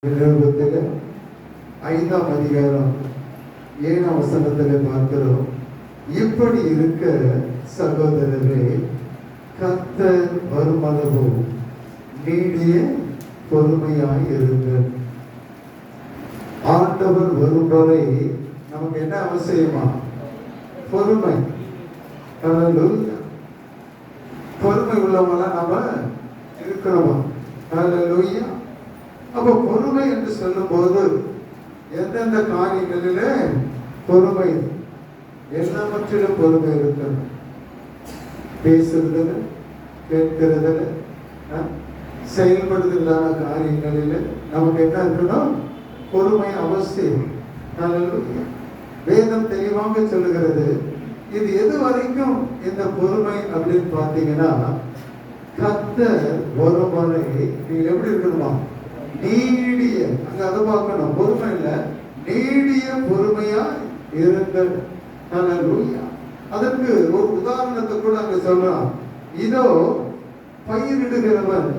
நிருபத்தில் 5ஆம் அதிகாரம் 7ஆம் வசனத்தில் பார்க்கிறோம். இப்படி இருக்க சகோதரரே, கர்த்தர் வருமளவு நீடிய பொறுமையாய் இருங்கள். ஆண்டவர் வரும் வரை நமக்கு என்ன அவசியமா? பொறுமை. பொறுமை உள்ளவங்களாம் நம்ம இருக்கிறோமா? அப்ப பொறுமை என்று சொல்லும் போது எந்தெந்த காரியங்களிலே பொறுமை? எல்லாவற்றிலும் பொறுமை இருக்கணும். பேசுறதுல, கேட்கிறதுல, செயல்படுதலான காரியங்களில் நமக்கு என்ன இருக்கணும்? பொறுமை அவசியம். வேதம் தெளிவாக சொல்லுகிறது. இது எது வரைக்கும் இந்த பொறுமை அப்படின்னு பார்த்தீங்கன்னா, கர்த்தர் வரும் வரை நீங்க எப்படி இருக்கணுமா? நீடிய, அங்க அதை பார்க்கணும். பொறுமை இல்ல, நீடிய பொறுமையா இருங்கள். அதற்கு ஒரு உதாரணத்தை கூட அங்க சொல்றான். இதோ பயிரிடுகிறவன்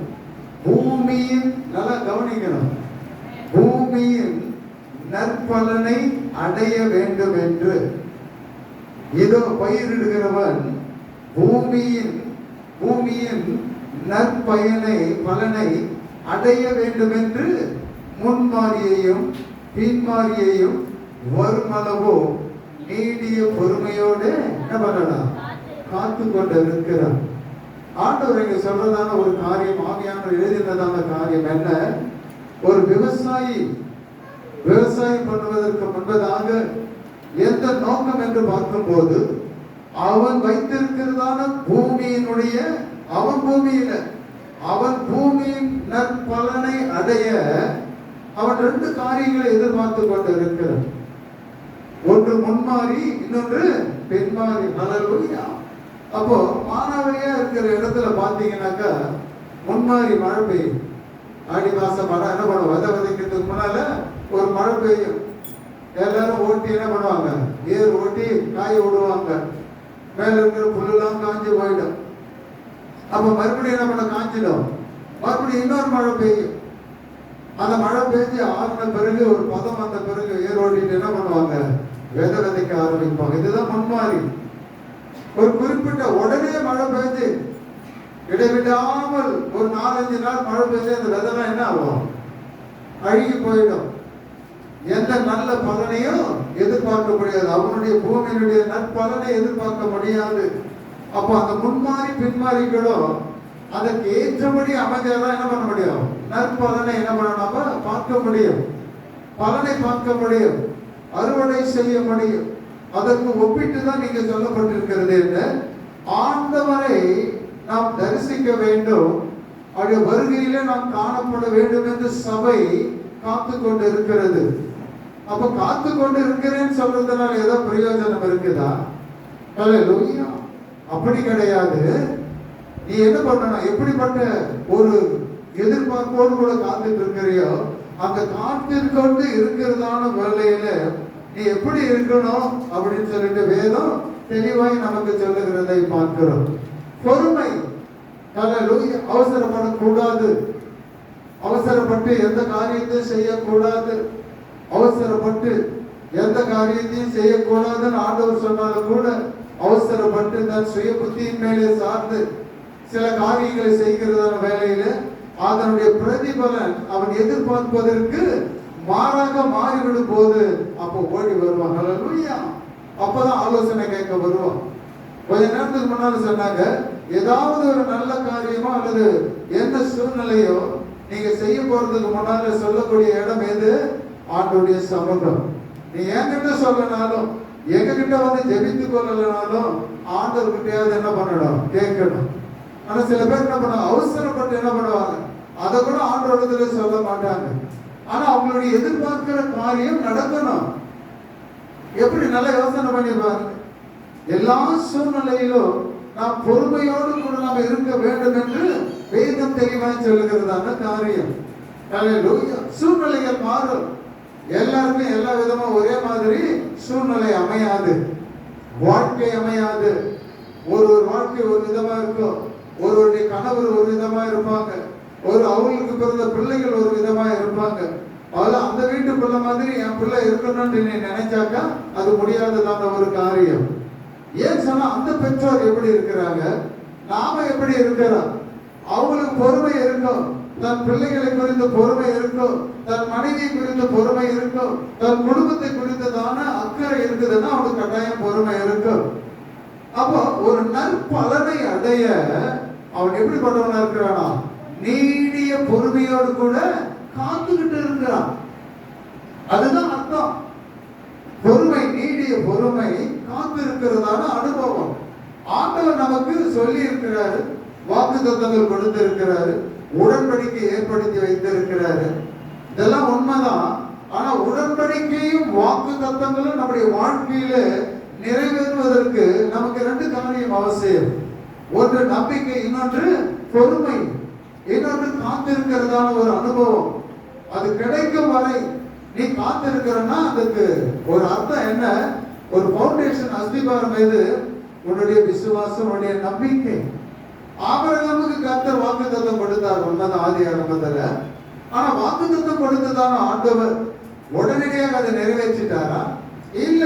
பூமியின், நல்லா கவனிக்கணும், பூமியின் நற்பலனை அடைய வேண்டும் என்று. இதோ பயிரிடுகிறவன் பூமியின் பலனை அடைய வேண்டும் என்று முன்மாரியையும் பின்மாரியையும் வருமளவோ நீடிய பொறுமையோடு என்ன பண்ணலாம்? காத்து கொண்டு இருக்கிறான். ஆண்டவர் இங்க சொல்றதான ஒரு காரியம், ஆவியானவர் எழுதினதான காரியம் என்ன? ஒரு விவசாயம் பண்ணுவதற்கு முன்பதாக எந்த நோக்கம் என்று பார்க்கும்போது, அவன் வைத்திருக்கிறதான பூமியினுடைய, அவன் பூமியின் நற்பலனை அடைய அவன் 2 காரியங்களை எதிர்பார்த்து கொண்டு இருக்கிறான். ஒன்று முன்மாறி, இன்னொன்று பின்மாறி. ஹல்லேலூயா. அப்போ மானாவரியா இருக்கிற இடத்துல பாத்தீங்கன்னாக்கா, முன்மாறி மழை பெய்யும். ஆடி மாசம் மழை என்ன பண்ணுவோம்? விதைக்கிறதுக்கு முன்னால ஒரு மழை பெய்யும். எல்லாரும் ஓட்டி என்ன பண்ணுவாங்க? ஏர் ஓட்டி காய விடுவாங்க. மேல இருக்கிற புல்லெல்லாம் காஞ்சி போயிடும். அப்ப மறுபடியும் என்ன பண்ண? காஞ்சிடும். மறுபடியும் இன்னொரு மழை பெய்யும். அந்த மழை பெய்ஞ்சு ஆறின பிறகு, ஒரு பதம் வந்த பிறகு ஏர் ஓட்டிட்டு என்ன பண்ணுவாங்க? விதைக்க ஆரம்பிப்பாங்க. இதுதான் முன்மாறி. ஒரு குறிப்பிட்ட உடனே மழை பெய்ஞ்சு இடைவிடாமல் ஒரு 4-5 நாள் மழை பெய்ஞ்சு அந்த விதைலாம் என்ன ஆகும்? அழுகி போயிடும். எந்த நல்ல பலனையும் எதிர்பார்க்க முடியாது. அவனுடைய பூமியினுடைய நற்பலனை எதிர்பார்க்க முடியாது. அப்போ அந்த முன்மாறி பின்மாறிகளும் அதற்கு ஏற்றபடி அமைஞ்சாதான் என்ன பண்ண முடியும்? நற்பலனை என்ன பண்ணணும்? பார்க்க முடியும். பலனை பார்க்க முடியும். அறுவடை செய்ய முடியும். அதற்கு ஒப்பிட்டு தான் நீங்க சொல்லப்பட்டிருக்கிறது என்ன? ஆண்டவரை நாம் தரிசிக்க வேண்டும், அவருடைய வருகையிலே நாம் காணப்பட வேண்டும் என்று சபை காத்து கொண்டு இருக்கிறது. அப்ப காத்து கொண்டு இருக்கிறேன்னு சொல்றதுனால ஏதோ பிரயோஜனம் இருக்குதா? ஹல்லேலூயா. அப்படி கிடையாது. நீ என்ன பண்ணணும்? எப்படிப்பட்ட ஒரு எதிர்பார்ப்போடு கூட காத்துட்டு இருக்கிறியோ, அந்த காத்திருக்கொண்டு இருக்கிறதான வேலையில நீ எப்படி இருக்கணும் அப்படின்னு சொல்லிட்டு வேதம் தெளிவாய் நமக்கு சொல்லுகிறதை பார்க்கிறோம். பொறுமை. ஹல்லேலூயா. அவசரப்படக்கூடாது. அவசரப்பட்டு எந்த காரியத்தையும் செய்யக்கூடாது. அவசரப்பட்டு எந்த காரியத்தையும் செய்யக்கூடாதுன்னு ஆண்டவர் சொன்னாலும் கூட, அவசரப்பட்டு தன் சுய புத்தியின் மேலே சார்ந்து சில காரியங்களை செய்கிறதான வேலையில அதனுடைய பிரதிபலன் அவன் எதிர்பார்ப்பதற்கு மாறாக மாறிவிடும் போது அப்போ ஓடி வருவான். ஹல்லேலூயா. அப்பதான் ஆலோசனை கேட்க வருவான். கொஞ்ச நேரத்துக்கு முன்னால சொன்னாங்க, ஏதாவது ஒரு நல்ல காரியமோ அல்லது எந்த சூழ்நிலையோ நீங்க செய்ய போறதுக்கு முன்னால சொல்லக்கூடிய இடம் எது? ஆண்டவருடைய சமூகம். நீ என்கிட்ட சொல்லனாலும், எங்ககிட்ட வந்து ஜெபித்து கொள்ளனாலும் ஆண்டவர்கிட்டயாவது என்ன பண்ணணும்? கேட்கணும். ஆனா சில பேர் என்ன பண்ணுவாங்க? அவசரப்பட்டு என்ன பண்ணுவாங்க? அதை கூட ஆண்டவரிடத்துல சொல்ல மாட்டாங்க. ஆனா அவங்களுடைய எதிர்பார்க்கிற காரியம் நடக்கணும். எப்படி? நல்ல யோசனை பண்ணி பாருங்க. எல்லா சூழ்நிலையிலும் நாம் பொறுமையோடு கூட நாம் இருக்க வேண்டும் என்று வேதம் தெளிவாய் சொல்லுகிறதான காரியம். சூழ்நிலைகள் மாறும். எல்லாருமே எல்லா விதமும் ஒரே மாதிரி சூழ்நிலை அமையாது, வாழ்க்கை அமையாது. ஒரு வாழ்க்கை ஒரு விதமா இருக்கும், ஒருவருடைய கணவர் ஒரு விதமா இருப்பாங்க, அவங்களுக்கு பிறந்த பிள்ளைகள் ஒரு விதமா இருப்பாங்க, அதுல அந்த வீட்டுக்குள்ள மாதிரி என் பிள்ளை இருக்கணும்னு நீ நினைச்சாக்கா அது முடியாததான ஒரு காரியம். ஏன் சொன்னா அந்த பெற்றோர் எப்படி இருக்கிறாங்க, நாம எப்படி இருக்கிறோம். அவங்களுக்கு பொறுமை இருக்கும், தன் பிள்ளைகளை குறித்து பொறுமை இருக்கும், தன் மனைவி குறித்து பொறுமை இருக்கும், தன் குடும்பத்தை குறித்ததான அக்கறை இருக்குதுன்னா அவனுக்கு கட்டாயம் பொறுமை இருக்கும். அப்போ ஒரு நற்பலனை அடைய அவன் எப்படிப்பட்டவனா இருக்கிறானா, நீடிய பொறுமையோடு கூட காத்துக்கிட்டு இருக்கிறான். அதுதான் அர்த்தம். பொறுமை, நீடிய பொறுமை, காத்து இருக்கிறதான அனுபவம். ஆண்டவர் நமக்கு சொல்லி இருக்கிறாரு, வாக்குத்தத்தங்கள் கொடுத்திருக்கிறாரு, உடன்படிக்கை ஏற்படுத்தி வைத்திருக்கிறாரு. இதெல்லாம் உண்மைதான். ஆனா உடன்படிக்கையும் வாக்குத்தத்தங்களும் நம்முடைய வாழ்க்கையில நிறைவேறுவதற்கு நமக்கு 2 காரியம் அவசியம். ஒன்று நம்பிக்கை, இன்னொன்று பொறுமை, இன்னொன்று காத்திருக்கிறதான ஒரு அனுபவம். அது கிடைக்கும் வரை நீ காத்திருக்கிறன்னா அதுக்கு ஒரு அர்த்தம் என்ன, ஒரு பவுண்டேஷன், அஸ்திபாரம் மீது உன்னுடைய விசுவாசம், உன்னுடைய நம்பிக்கை. ஆபிரகாமுக்கு கர்த்தர் வாக்குத்தத்தம் கொடுத்தார், உண்மைதான், ஆதி ஆரம்பத்துல. ஆனா வாக்குத்தத்தம் கொடுத்ததான ஆண்டவர் உடனடியாக அதை நிறைவேற்றிட்டாரா? இல்ல.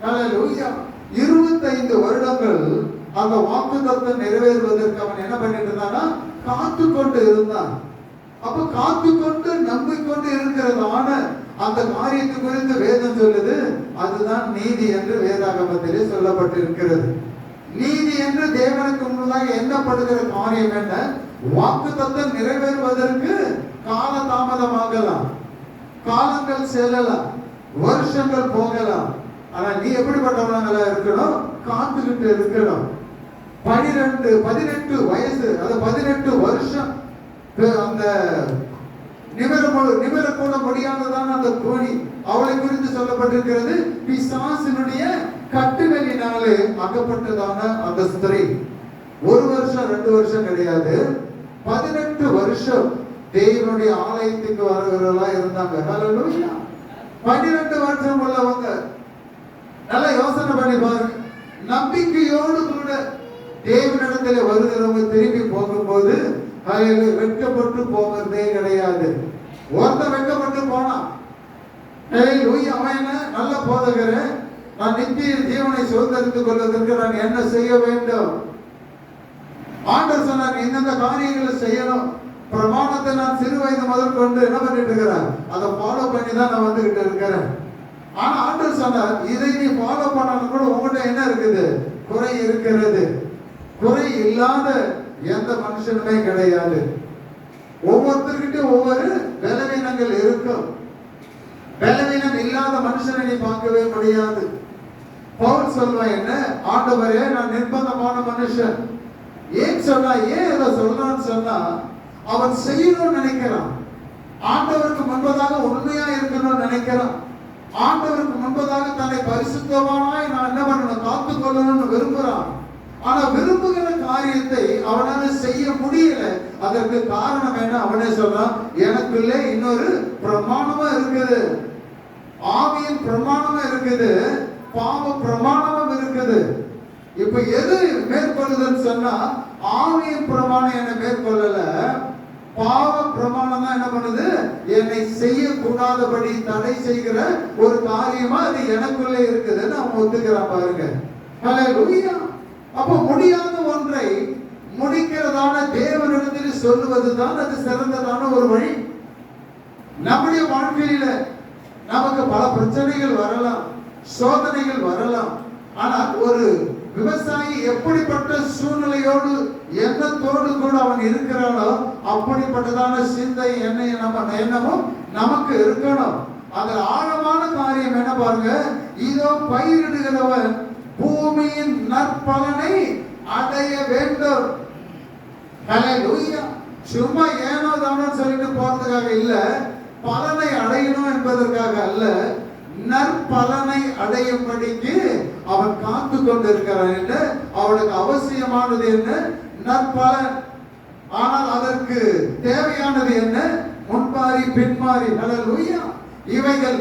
ஹல்லேலூயா. 25 வருடங்கள் அந்த வாக்குத்தத்தம் நிறைவேறுவதற்கு அவன் என்ன பண்ணிட்டு இருந்தானா, காத்து கொண்டு இருந்தான். அப்ப காத்து கொண்டு நம்பிக்கொண்டு இருக்கிறதான அந்த காரியத்தை குறித்து வேதம் சொல்லுது, அதுதான் நீதி என்று வேதாகமத்திலே சொல்லப்பட்டிருக்கிறது. நீதி என்று தேவனுக்கு முன்னதாக எண்ணப்படுகிற காரியம் என்ன, வாக்குத்தத்தம் நிறைவேறுவதற்கு கால தாமதமாகலாம், காலங்கள் செல்லலாம், வருஷங்கள் போகலாம். ஆனா நீ எப்படிப்பட்டவங்களா இருக்கணும், காத்துக்கிட்டு இருக்கணும். 18 வயசு, அது 18 வருஷம் அந்த நிமிரக்கூட முடியாததான அந்த கோணி, அவளை குறித்து சொல்லப்பட்டிருக்கிறது. பிசாசினுடைய கட்டுகளினாலே அகப்பட்டதான அந்த ஸ்திரீ 1 வருஷம் 2 வருஷம் கிடையாது, 18 வருஷம் தேவனுடைய ஆலயத்துக்கு வருகிறவர்களா இருந்தாங்க. ஹல்லேலூயா. 12 வருஷம் உள்ளவங்க. நல்லா யோசனை பண்ணி பாருங்க. நம்பிக்கையோடு கூட தேவனிடத்தில் வருகிறவங்க திரும்பி போகும்போது வெட்கப்பட்டு போகிறதே கிடையாது. ஒருத்தன் வெட்கப்பட்டு போனான், அவன் என்ன நல்ல போதகரே, நான் நித்திய ஜீவனை சுதந்திரித்துக் கொள்வதற்கு நான் என்ன செய்ய வேண்டும்? ஆண்டவர் சொன்னார், இந்தந்த காரியங்களை செய்யணும். பிரமாணத்தை நான் சிறு வயது முதல் கொண்டு என்ன பண்ணிட்டு இருக்கிறேன், அதை ஃபாலோ பண்ணி தான் நான் வந்துகிட்டு இருக்கிறேன். ஆனா ஆண்டவர் சொன்னார், இதை நீ ஃபாலோ பண்ணாலும் கூட உங்கள்கிட்ட என்ன இருக்குது, குறை இருக்கிறது. குறை இல்லாத எந்த மனுஷனுமே கிடையாது. ஒவ்வொருத்தர்கிட்ட ஒவ்வொரு பலவீனங்கள் இருக்கும். பலவீனம் இல்லாத மனுஷனை நீ பார்க்கவே முடியாது. பவுல் சொல்வான், என்ன ஆண்டவரே, நான் நிர்பந்தமான மனுஷன். ஏன் சொன்னா, ஏன் இதை சொல்லணும்னு சொன்னா, அவன் செய்யணும்னு நினைக்கிறான். ஆண்டவருக்கு முன்பதாக உண்மையா இருக்கணும்னு நினைக்கிறான். ஆண்டவருக்கு முன்பதாக தன்னை பரிசுத்தமானாய் நான் என்ன பண்ணணும், காத்துக் கொள்ளணும்னு விரும்புறான். ஆனா விரும்புகிற காரியத்தை அவனால செய்ய முடியல. அதற்கு காரணம் என்ன, அவனே சொல்றான், எனக்குள்ளே இன்னொரு பிரமாணமா இருக்குது, ஆவியின் பிரமாணமா இருக்குது, பாவ பிரமாணமும் இருக்குது. இப்ப எது மேற்கொள்ளுதுன்னு சொன்னா, ஆவியின் பிரமாணம் என்னை மேற்கொள்ளல, பாவ பிரமாணம் தான் என்ன பண்ணுது, என்னை செய்யக்கூடாதபடி தடை செய்கிற ஒரு காரியமா அது எனக்குள்ளே இருக்குதுன்னு அவன் ஒத்துக்கிறான். பாருங்க. ஹல்லேலூயா. அப்ப முடியாத ஒன்றை முடிக்கிறதான தேவனிடத்தில் சொல்லுவதுதான் அது சிறந்ததான ஒரு வழி. நம்முடைய வாழ்க்கையில நமக்கு பல பிரச்சனைகள் வரலாம், சோதனைகள் வரலாம். ஆனால் ஒரு விவசாயி எப்படிப்பட்ட சூழ்நிலையோடு எண்ணத்தோடு கூட அவன் இருக்கிறானோ அப்படிப்பட்டதான சிந்தை எண்ணமும் நமக்கு இருக்கணும். அதுல ஆழமான காரியம் என்ன பாருங்க, இதோ பயிரிடுகிறவன் பூமியின் நற்பலனை அடைய வேண்டும். ஹல்லேலூயா. சும்மா ஏனோ தானோ சொல்லிட்டு போறதுக்காக இல்ல, பலனை அடையணும் என்பதற்காக அல்ல, நற்பலனை அடையும்படிக்கு அவன் காத்து கொண்டிருக்கிறான். என்று அவனுக்கு அவசியமானது என்ன, நற்பலன். ஆனால் அதற்கு தேவையானது என்ன, முன்மாறி பின்மாறி. ஹல்லேலூயா. இவைகள்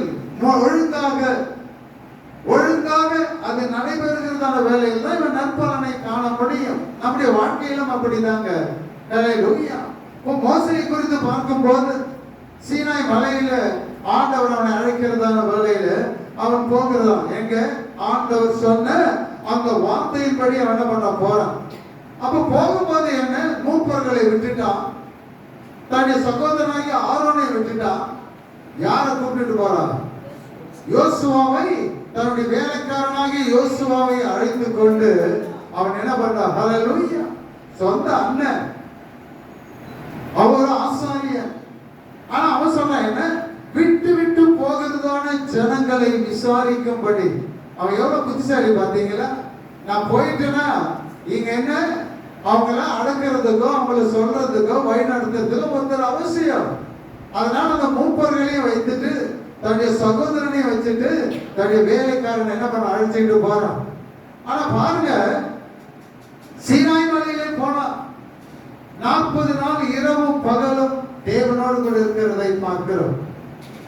ஒழுங்காக அது நடைபெறுகிறதான வேலையில் தான் இவன் நற்பலனை காண முடியும். நம்முடைய வாழ்க்கையிலும் அப்படிதாங்க. ஹல்லேலூயா. மோசேயை குறித்து பார்க்கும் போது சீனாய் மலையில ஆண்டவர் அவனை அழைக்கிறதான வேளையில அவன் போகிறான். எங்க ஆண்டவர் சொன்ன அந்த வார்த்தையின்படி அவன் என்ன பண்ண போறான். அப்ப போகும்போது என்ன, மூப்பர்களை விட்டுட்டான், தன்னுடைய சகோதரனாகி ஆரோனை விட்டுட்டான். யாரை கூப்பிட்டு போறான்? யோசுவாவை, தன்னுடைய வேலைக்காரனாகி யோசுவாவை அழைத்து கொண்டு அவன் என்ன பண்றான்? ஹல்லேலூயா. சொந்த அண்ணன், அவர் ஆசாரியன். ஆனா அவன் சொன்னான் என்ன, விட்டு விட்டு போகிறதான ஜனங்களை விசாரிக்கும்படி. அவன் எவ்வளவு புத்திசாலி பாத்தீங்களா? நான் போயிட்டேன்னா இங்க என்ன, அவங்கள அடக்கிறதுக்கோ அவங்கள சொல்றதுக்கோ வழி நடத்துறதுக்கோ ஒருத்தர் அவசியம். அதனால அந்த மூப்பர்களையும் வைத்துட்டு தன்னுடைய சகோதரனையும் வச்சுட்டு தன்னுடைய வேலைக்காரன் என்ன பண்ண அழைச்சிட்டு போறான். ஆனா பாருங்க, சீனாய் மலையிலே போனா 40 நாள் இரவும் பகலும் தேவனோடு கூட இருக்கிறதை பார்க்கிறோம்.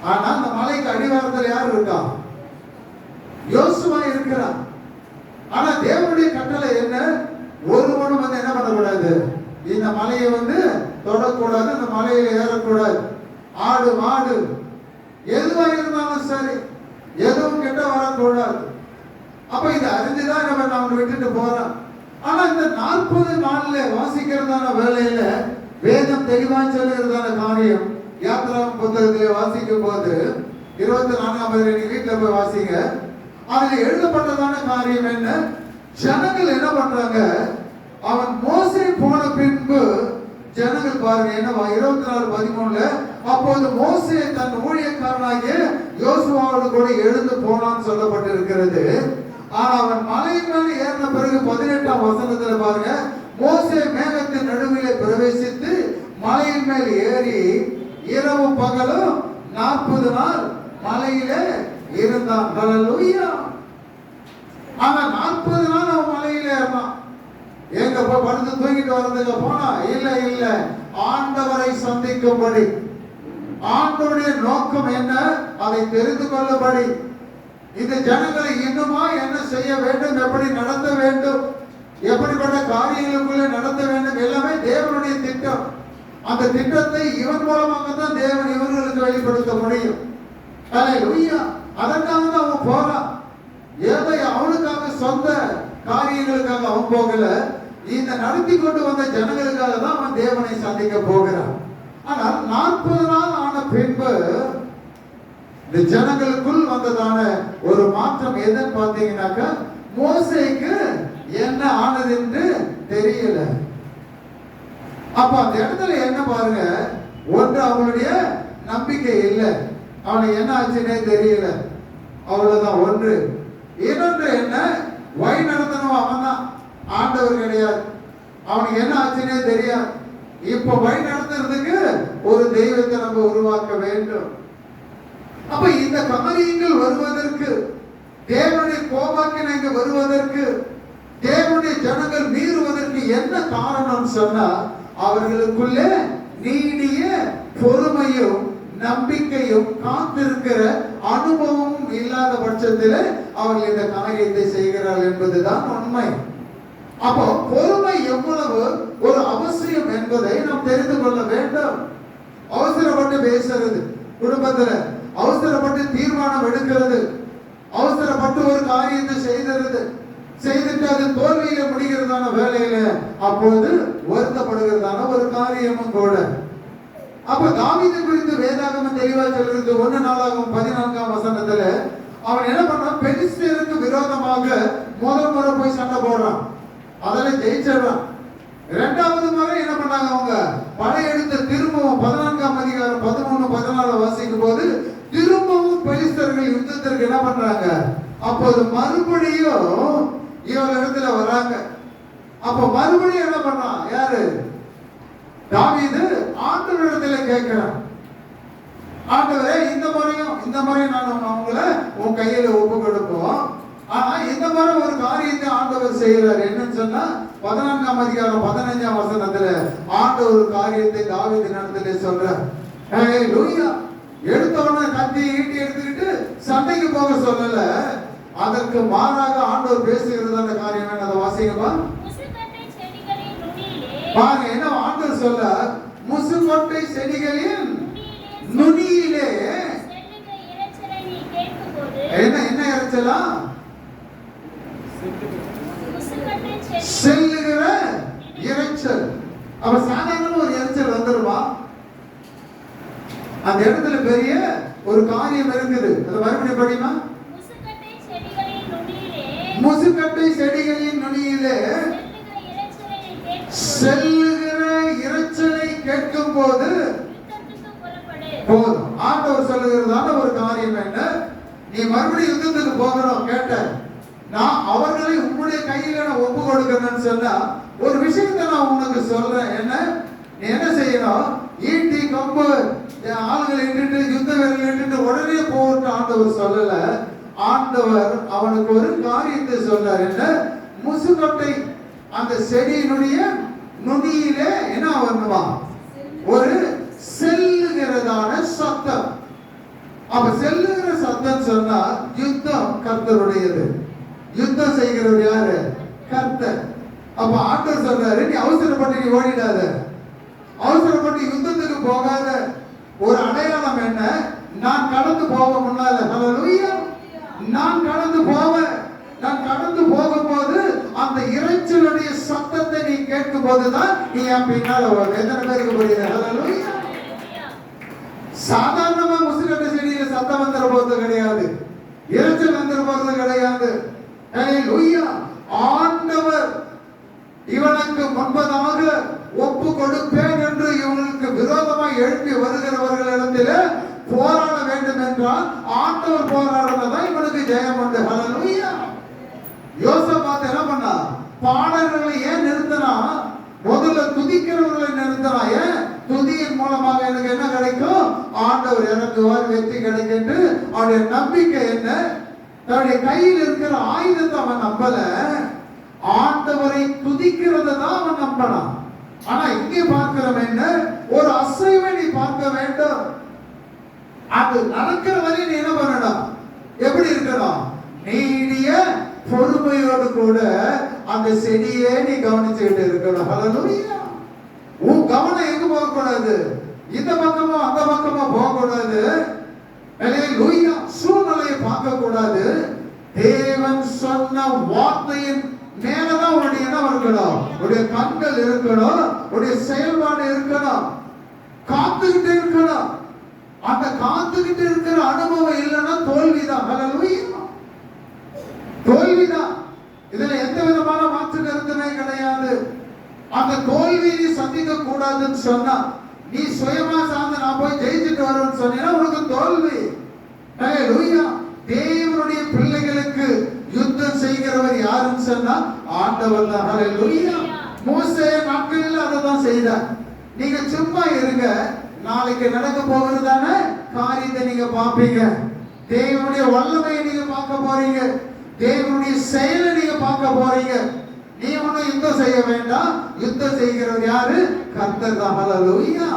ஆனா அந்த மலைக்கு அடிவாரத்தில் யார் இருக்கா? யோசுவா இருக்கிறான். ஆனா தேவனுடைய கட்டளை என்ன, ஒருவனும் வந்து என்ன பண்ணக்கூடாது, இந்த மலையை வந்து தொடக்கூடாது, இந்த மலையில ஏறக்கூடாது. ஆடு மாடு எதுவா இருந்தாலும் சரி, எதுவும் கிட்ட வரக்கூடாது. அப்ப இதை அறிஞ்சுதான் நம்ம அவனை விட்டுட்டு போறான். ஆனா இந்த 40 நாள்ல வாசிக்கிறதான வேலையில வேதம் தெளிவா சொல்லுகிறதான காரியம் யாத்ரா புத்தகத்திலே வாசிக்கும் போது 24ஆம் அதிகாரம் வீட்டுல போய் வாசிங்க. அதுல எழுதப்பட்டதான காரியம் என்ன, ஜனங்கள் என்ன பண்றாங்க, அவன் மோசே போன பின்பு ஜனங்கள் பாருங்க என்னவா 24:13 அப்போது மோசே தன் ஊழியக்காரனாகிய யோசுவாவோடு கூட எழுந்து போனான்னு சொல்லப்பட்டிருக்கிறது. ஆனா அவன் மலை மேல ஏறின பிறகு 18ஆம் வசனத்துல பாருங்க, மோசே மேகத்தின் நடுவிலே பிரவேசித்து மலையின் மேல் ஏறி இரவு பகலும் 40 நாள் மலையிலே இருந்தான். ஹல்லேலூயா. ஆனா 40 நாள் அவன் மலையிலே இருந்தான். எங்க படுத்து தூங்கிட்டு வர்றதுக்கு போனா இல்ல, ஆண்டவரை சந்திக்கும்படி. ஆண்டவருடைய நோக்கம் என்ன, அதை தெரிந்து கொள்ளும்படி. இந்த ஜனங்களை இன்னுமா என்ன செய்ய வேண்டும், எப்படி நடத்த வேண்டும், எப்படிப்பட்ட காரியங்களுக்குள்ளே நடத்த வேண்டும், எல்லாமே தேவனுடைய திட்டம். அந்த திட்டத்தை இவன் மூலமாக தான் தேவன் இவர்களுக்கு வெளிப்படுத்த முடியும். ஹல்லேலூயா. அதற்காக தான் அவன் போறான். ஏதோ அவனுக்காக சொந்த காரியங்களுக்காக அவன் போகல, இந்த நடத்தி கொண்டு வந்த ஜனங்களுக்காக தான் அவன் தேவனை சந்திக்க போகிறான். ஆனால் 40 நாள் ஆன பின்பு இந்த ஜனங்களுக்குள் வந்ததான ஒரு மாற்றம் எதுன்னு பார்த்தீங்கன்னாக்கா, மோசேக்கு என்ன ஆனது என்று தெரியல. அப்ப அந்த இடத்துல என்ன பாருங்க, ஒன்று அவங்களுடைய நம்பிக்கை இல்லை, அவனுக்கு என்ன ஆச்சுன்னே தெரியல, அவ்வளவுதான் ஒன்று. இன்னொன்று என்ன, வழி நடத்தணும் அவன் தான், ஆண்டவர் கிடையாது. அவனுக்கு என்ன ஆச்சுன்னே தெரியாது. இப்ப வழி நடத்துறதுக்கு ஒரு தெய்வத்தை நம்ம உருவாக்க வேண்டும். அப்ப இந்த காரியங்கள் வருவதற்கு, தேவனுடைய கோபாக்கினை வருவதற்கு, தேவனுடைய ஜனங்கள் மீறுவதற்கு என்ன காரணம் சொன்னா, அவர்களுக்குள்ளே நீடிய பொறுமையும் நம்பிக்கையும் காத்திருக்கிற அனுபவமும் இல்லாத பட்சத்தில் அவர்கள் இந்த காரியத்தை செய்கிறார்கள் என்பதுதான் உண்மை. அப்போ பொறுமை எவ்வளவு ஒரு அவசியம் என்பதை நாம் தெரிந்து கொள்ள வேண்டும். அவசரப்பட்டு பேசுறது, குடும்பத்துல அவசரப்பட்டு தீர்மானம் எடுக்கிறது, அவசரப்பட்டு ஒரு காரியத்தை செய்துட்டு அது தோல்வியில முடிகிறதான வேலையில அப்போது வருத்தப்படுகிறதான ஒரு காரியமும் கூட. அப்ப தாவீது குறித்து வேதாகமம் தெளிவா சொல்றது 1 நாளாகமம் 14ஆம் வசனத்துல அவன் என்ன பண்றான், பெலிஸ்தருக்கு விரோதமாக முதல் முறை போய் சண்டை போடுறான், அதில் ஜெயிச்சிடறான். 2வது முறை என்ன பண்ணாங்க, அவங்க படையெடுத்து திரும்பவும் 14ஆம் அதிகாரம் 13, 14 வாசிக்கும் போது திரும்பவும் பெலிஸ்தர்கள் யுத்தத்திற்கு என்ன பண்றாங்க, அப்போது மறுபடியும் இவங்க இடத்துல வராங்க. அப்ப மறுபடியும் என்ன பண்றான், யாரு, தாவீது ஆண்டவரிடத்துல கேட்கிறான், ஆண்டவரே இந்த முறையும் நான் அவங்கள உன் கையில ஒப்பு கொடுப்போம். ஆனா இந்த மாதிரி ஒரு காரியத்தை ஆண்டவர் செய்யறாரு. என்னன்னு சொன்னா 14ஆம் அதிகாரம் 15ஆம் வசனத்துல ஆண்டவர் ஒரு காரியத்தை தாவீது நடத்திலே சொல்றார். ஹல்லேலூயா. எடுத்தவன கத்தி ஈட்டி எடுத்துக்கிட்டு சண்டைக்கு போக சொல்லல, அதற்கு மாறாக ஆண்டவர் பேசுகிறதான காரியம் என்ன, அதை வாசிங்கப்பா. பாருங்க என்ன ஆண்டவர் சொல்ல, முசுக்கொட்டை செடிகளின் நுனியிலே இறைச்சலா? செல்லுகிற இறைச்சல். அப்ப சாதாரண ஒரு இறைச்சல் வந்துருமா? அந்த இடத்துல பெரிய ஒரு காரியம் இருக்குது. அது மறுபடியும் படிமா. முசுக்கட்டை செடிகளின் நுனியிலே செல்லுகிற இறைச்சலை கேட்கும் போது போதும். ஆண்டவர் சொல்லுகிறதான ஒரு காரியம் என்ன? நீ மறுபடியும் யுத்தத்துக்கு போகணும் கேட்ட, நான் அவர்களை உங்களுடைய கையில நான் ஒப்பு கொடுக்கணும்னு சொன்னா ஒரு விஷயத்தை நான் உனக்கு சொல்றேன். என்ன நீ என்ன செய்யணும்? ஈட்டி கம்பு ஆளுகளை இட்டுட்டு யுத்த வீரர்கள் இட்டுட்டு உடனே போட்டு ஆண்டவர் சொல்லல. ஆண்டவர் அவனுக்கு ஒரு காரியத்தை சொல்றார். என்ன? முசுக்கட்டை அந்த செடியினுடைய நுனியிலே என்ன வரணுமா? ஒரு செல்லுகிறதான சத்தம். அப்ப செல்லுகிற சத்தம் சொன்னா யுத்தம் கர்த்தருடையது. யுத்தம் செய்கிறவர் யாரு? கர்த்தர். அப்ப ஆண்டவர் சொல்றாரு, நீ அவசரப்பட்டு நீ ஓடிடாத, அவசரப்பட்டு யுத்தத்துக்கு போகாத. ஒரு அடையாளம் என்ன? நான் கடந்து போக முன்னால, ஹல்லேலூயா, நான் கடந்து போவேன். நான் கடந்து போகும்போது அந்த இறைச்சலுடைய சத்தத்தை நீ கேட்கும் போதுதான் நீ என் பின்னால வர. எத்தனை பேருக்கு புரியுது? ஹல்லேலூயா. சாதாரணமா முசுக்கட்டை செடியில சத்தம் வந்துற போறது கிடையாது, இறைச்சல் வந்துற போறது கிடையாது. ஹல்லேலூயா. ஆண்டவர் இவனுக்கு முன்பதாக ஒப்பு கொடுப்பேன் என்று இவனுக்கு விரோதமாக எழுப்பி வருகிறவர்களிடத்தில் போராட வேண்டும் என்றால் ஆண்டவர் போராடுறதான் இவனுக்கு ஜெயம் உண்டு. ஹல்லேலூயா. யோசபாத் என்ன பண்ணா? பாடல்களை ஏன் நிறுத்தினா? முதல்ல துதிக்கிறவர்களை நிறுத்தினா. ஏன்? துதியின் மூலமாக எனக்கு என்ன கிடைக்கும்? ஆண்டவர் இறங்குவார், வெற்றி கிடைக்கிட்டு அவனுடைய நம்பிக்கை என்ன? தன்னுடைய கையில் இருக்கிற ஆயுதத்தை அவன் நம்பல, ஆண்டவரை துதிக்கிறத தான் அவன் நம்பினான். ஆனா இங்கே பார்க்கிறோம் என்ன? ஒரு அசைவை நீ பார்க்க வேண்டும். அது நடக்கிற வரை நீ என்ன பண்ணணும்? எப்படி இருக்கணும்? நீடிய பொறுமையோடு கூட அந்த செடியே நீ கவனிச்சுக்கிட்டு இருக்கணும். ஹல்லேலூயா. உன் கவனம் எங்க போக கூடாது? இந்த பக்கமோ அந்த பக்கமோ போக கூடாது. ஹல்லேலூயா. சூழ்நிலையை பார்க்க கூடாது. தேவன் சொன்ன வார்த்தையின் மேலதான் உன்னுடைய என்ன இருக்கணும்? உன்னுடைய கண்கள் இருக்கணும், உன்னுடைய செயல்பாடு இருக்கணும், காத்துக்கிட்டு இருக்கணும். அந்த காத்துக்கிட்டு இருக்கிற அனுபவம் இல்லைன்னா தோல்விதான். ஹல்லேலூயா. தோல்விதான். இதுல எந்த விதமான மாற்று கருத்துமே கிடையாது. அந்த தோல்வியை நீ சந்திக்க கூடாதுன்னு சொன்னா, நீ சுயமா சார்ந்து நான் போய் ஜெயிச்சுட்டு வருவேன்னு சொன்னீங்கன்னா உனக்கு தோல்வி. ஹல்லேலூயா. தேவனுடைய பிள்ளைகளுக்கு யுத்தம் செய்கிறவர் யாருன்னு சொன்னா ஆண்டவர் தான். ஹல்லேலூயா. மோசே நாட்களில் அதைதான் செய்தார். நீங்க சும்மா இருங்க, நாளைக்கு நடக்க போகிறதான காரியத்தை நீங்க பார்ப்பீங்க. தேவனுடைய வல்லமையை நீங்க பார்க்க போறீங்க, தேவனுடைய செயலை நீங்க பார்க்க போறீங்க. நீ ஒன்னும் யுத்தம் செய்ய வேண்டாம், யுத்தம் செய்கிறவர் யாரு? கர்த்தர் தான். ஹல்லேலூயா.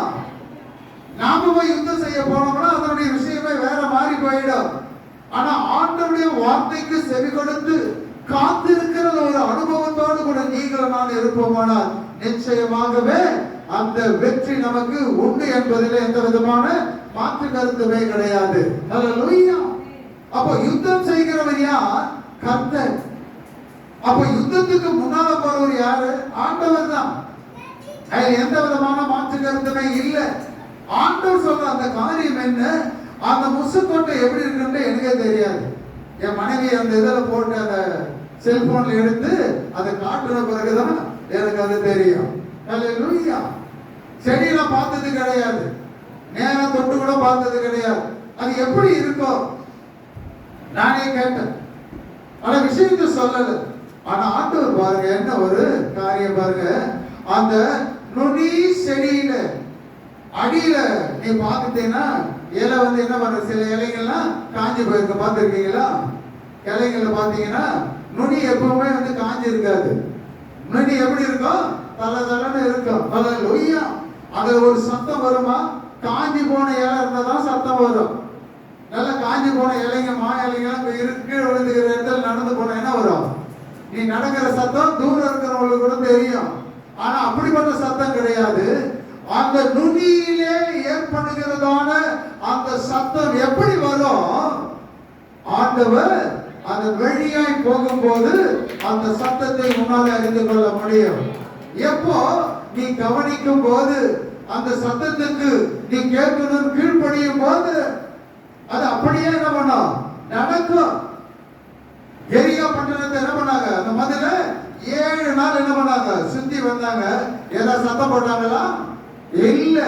நாம போய் யுத்தம் செய்ய போனோம்னா அதனுடைய விஷயமே வேற மாதிரி போயிடும். ஆனா ஆண்டவருடைய வார்த்தைக்கு செவி கொடுத்து காத்திருக்கிற ஒரு அனுபவத்தோடு கூட நீங்கள் நான் இருப்போமானால் நிச்சயமாகவே அந்த வெற்றி நமக்கு உண்டு என்பதில் எந்த விதமான மாற்று கருத்துமே கிடையாது. ஹல்லேலூயா. அப்போ யுத்தம் செய்கிறவர் யார்? கர்த்தர். அப்போ யுத்தத்துக்கு முன்னால போறவர் யாரு? ஆண்டவர் தான். எந்த விதமான மாற்று கருத்துமே இல்லை. ஆண்டவர் சொல்ற அந்த காரியம் என்ன? அந்த முசுக்கொட்டை எப்படி இருக்குன்னு எனக்கே தெரியாது. என் மனைவி அந்த இதில் போட்டு அந்த செல்போன்ல எடுத்து அதை காட்டுன பிறகுதான் எனக்கு அது தெரியும். ஹல்லேலூயா. செடியெல்லாம் பார்த்தது கிடையாது, நேரம் தொட்டு கூட பார்த்தது கிடையாது. அது எப்படி இருக்கும் நானே கேட்டேன், ஆனா விஷயத்தை சொல்லல. ஆனா ஆண்டவர் பாருங்க என்ன ஒரு காரியம் பாருங்க. அந்த நுனி செடியில அடியில நீ பார்த்துட்டீங்கன்னா இலை வந்து என்ன பண்ற, சில இலைகள்லாம் காஞ்சி போயிருக்க பார்த்துருக்கீங்களா? இலைகளை பார்த்தீங்கன்னா நுனி எப்பவுமே வந்து காஞ்சி இருக்காது. நுனி எப்படி இருக்கும்? தல தலன்னு இருக்கும். ஹல்லேலூயா. அதுல ஒரு சத்தம் வருமா? காஞ்சி போன இலை இருந்தாதான் சத்தம் வரும். நல்லா காஞ்சி போன இலைங்க, மா இலைங்க இருக்கு விழுந்துக்கிற இடத்துல நடந்து போன என்ன வரும்? நீ நடக்கிற சத்தம் தூரம் இருக்கிறவங்களுக்கு கூட தெரியும். ஆனா அப்படிப்பட்ட சத்தம் கிடையாது. அந்த நுனியிலே ஏற்படுகிறதான அந்த சத்தம் எப்படி வரும்? ஆண்டவர் அதன் வழியாய் போகும்போது அந்த சத்தத்தை உன்னால் அறிந்து கொள்ள முடியும். எப்போ நீ கவனிக்கும் போது, அந்த சத்தத்துக்கு நீ கேட்கணும் கீழ்ப்படியும் போது அது அப்படியே என்ன பண்ணும், நடக்கும். எரியா பட்டணத்தை என்ன பண்ணாங்க, அந்த மதுல 7 நாள் என்ன பண்ணாங்க, சுத்தி வந்தாங்க. ஏதாவது சத்தம் போட்டாங்களா? இல்ல.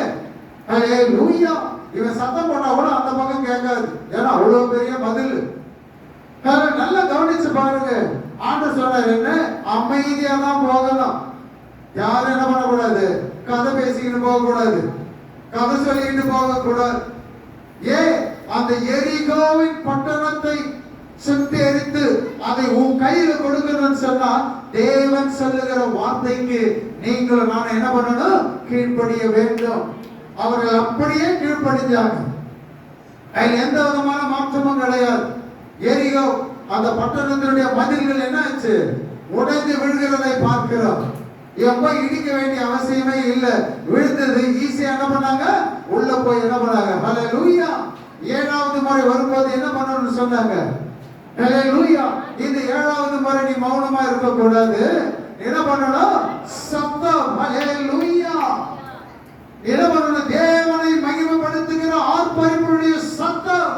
ஹல்லேலூயா. இவன் சத்தம் போட்டா கூட அந்த பக்கம் கேட்காது, ஏன்னா அவ்வளவு பெரிய மதில். நல்லா கவனிச்சு பாருங்க. ஆண்டவர் சொன்னார் என்ன, அமைதியா தான் போகணும். யாரும் என்ன பண்ணக்கூடாது, கதை பேசிக்கிட்டு போக கூடாது, கதை சொல்லிக்கிட்டு போக கூடாது. ஏன், அந்த எரிகோவின் பட்டணத்தை சுட்டெரித்து அதை உன் கையில கொடுக்கணும்னு சொன்னா, தேவன் சொல்லுகிற வார்த்தைக்கு நீங்கள் நான் என்ன பண்ணணும், கீழ்ப்படிய வேண்டும். அவர்கள் அப்படியே கீழ்ப்படிஞ்சாங்க. அதில் எந்த விதமான மாற்றமும் கிடையாது. எரிகோ அந்த பட்டணத்தினுடைய மதில்கள் என்ன ஆச்சு, உடைந்து விழுகிறதை பார்க்கிறோம். எப்ப இடிக்க வேண்டிய அவசியமே இல்லை, விழுந்தது ஈஸியா. என்ன பண்ணாங்க, உள்ள போய் என்ன பண்ணாங்க. ஹல்லேலூயா. 7வது முறை வரும்போது என்ன பண்ணணும்னு சொன்னாங்க. ஹல்லேலூயா. இந்த 7வது முறை நீ மௌனமா இருக்க கூடாது. என்ன பண்ணணும், சத்தம். ஹல்லேலூயா. என்ன பண்ணணும், தேவனை மகிமைப்படுத்துகிற ஆர்ப்பரிப்புடைய சத்தம்.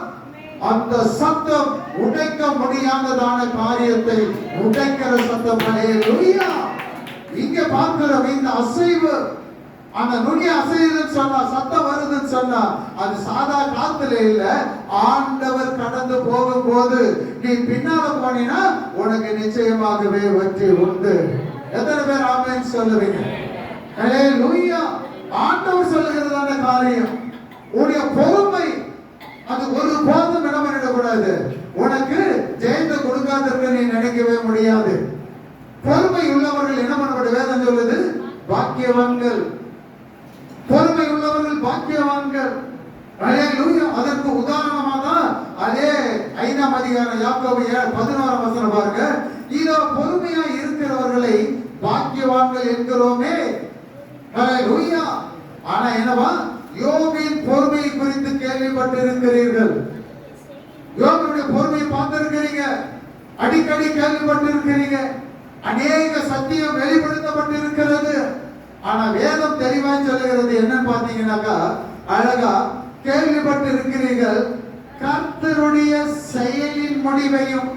அந்த சத்தம் உடைக்க முடியாததான காரியத்தை உடைக்கிற சத்தம். ஹல்லேலூயா. இங்க பார்க்கிறோம் இந்த அசைவு, அந்த நுனி அசைவுன்னு சொன்னா, சத்தம் வருதுன்னு சொன்னா, அது சாதா காத்துல இல்ல. ஆண்டவர் கடந்து போகும்போது நீ பின்னால போனீனா உனக்கு நிச்சயமாகவே வெற்றி உண்டு. எத்தனை பேர் ஆமென் சொல்லுவீங்க? ஹல்லேலூயா. ஆண்டவர் சொல்லுகிறதான காரியம், உன்னுடைய பொறுமை அது ஒரு போதும் இடம் பண்ணிடக்கூடாது. உனக்கு ஜெயத்தை கொடுக்காதற்கு நீ நினைக்கவே முடியாது. பொறுமை உள்ளவர்கள் என்ன பண்ணப்பட்ட வேதம் சொல்லுது, பாக்கியவான்கள். பொறுமை உள்ளவர்கள் பாக்கியவான்கள். ஹல்லேலூயா. அதற்கு உதாரணமாக தான் அதே 5ஆம் அதிகாரம் யாக்கோபு 11ஆம் வசனம் பாருங்க. இதோ பொறுமையா இருக்கிறவர்களை பாக்கியவான்கள் என்கிறோமே. ஹல்லேலூயா. ஆனா என்னவா, யோபின் பொறுமையை குறித்து கேள்விப்பட்டிருக்கிறீர்கள். யோபுடைய பொறுமையை பார்த்திருக்கிறீங்க, அடிக்கடி கேள்விப்பட்டிருக்கிறீங்க. அநேக சத்தியம் வெளிப்படுத்தப்பட்டிருக்கிறது. ஆனா வேதம் தெளிவாய் சொல்லுகிறது என்னன்னு பாத்தீங்கன்னாக்கா, அழகா கேள்விப்பட்டிருக்கிறீர்கள், கர்த்தருடைய செயலின் முடிவையும்.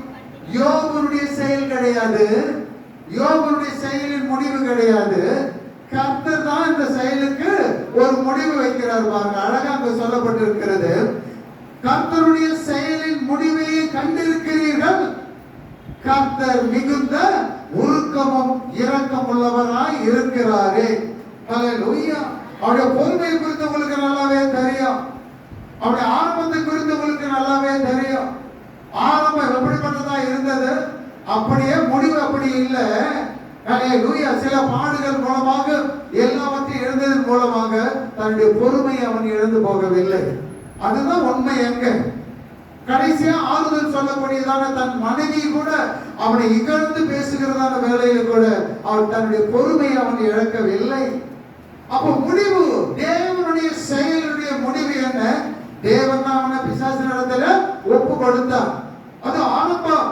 யோபுடைய செயல் கிடையாது, யோபுடைய செயலின் முடிவு கிடையாது. கர்த்தர் தான் இந்த செயலுக்கு ஒரு முடிவு வைக்கிறார். பாருங்க, அழகா அங்க சொல்லப்பட்டிருக்கிறது, கர்த்தருடைய செயலின் முடிவை கண்டிருக்கிறீர்கள். கர்த்தர் மிகுந்த உருக்கமும் இரக்கம் உள்ளவராய் இருக்கிறாரே. ஹல்லேலூயா. அவருடைய பொறுமையை குறித்து உங்களுக்கு நல்லாவே தெரியும், அவருடைய ஆரம்பத்தை குறித்து உங்களுக்கு நல்லாவே தெரியும். ஆரம்பம் எப்படிப்பட்டதா இருந்தது, அப்படியே முடிவு அப்படி இல்லை. ஹல்லேலூயா. சில பாடுகள் மூலமாக, எல்லாவற்றையும் இழந்ததன் மூலமாக தன்னுடைய பொறுமையை அவன் இழந்து போகவில்லை. அதுதான் உண்மை. எங்க கடைசியா ஆறுதல் சொல்லக்கூடியதான தன் மனைவி கூட அவனை இகழ்ந்து பேசுகிறதான வேலையில கூட அவன் தன்னுடைய பொறுமையை அவன் இழக்கவில்லை. அப்போ முடிவு, தேவனுடைய செயலுடைய முடிவு என்ன, தேவன் தான் அவனை பிசாசின் இடத்துல ஒப்பு கொடுத்தான். அது ஆரம்பம்.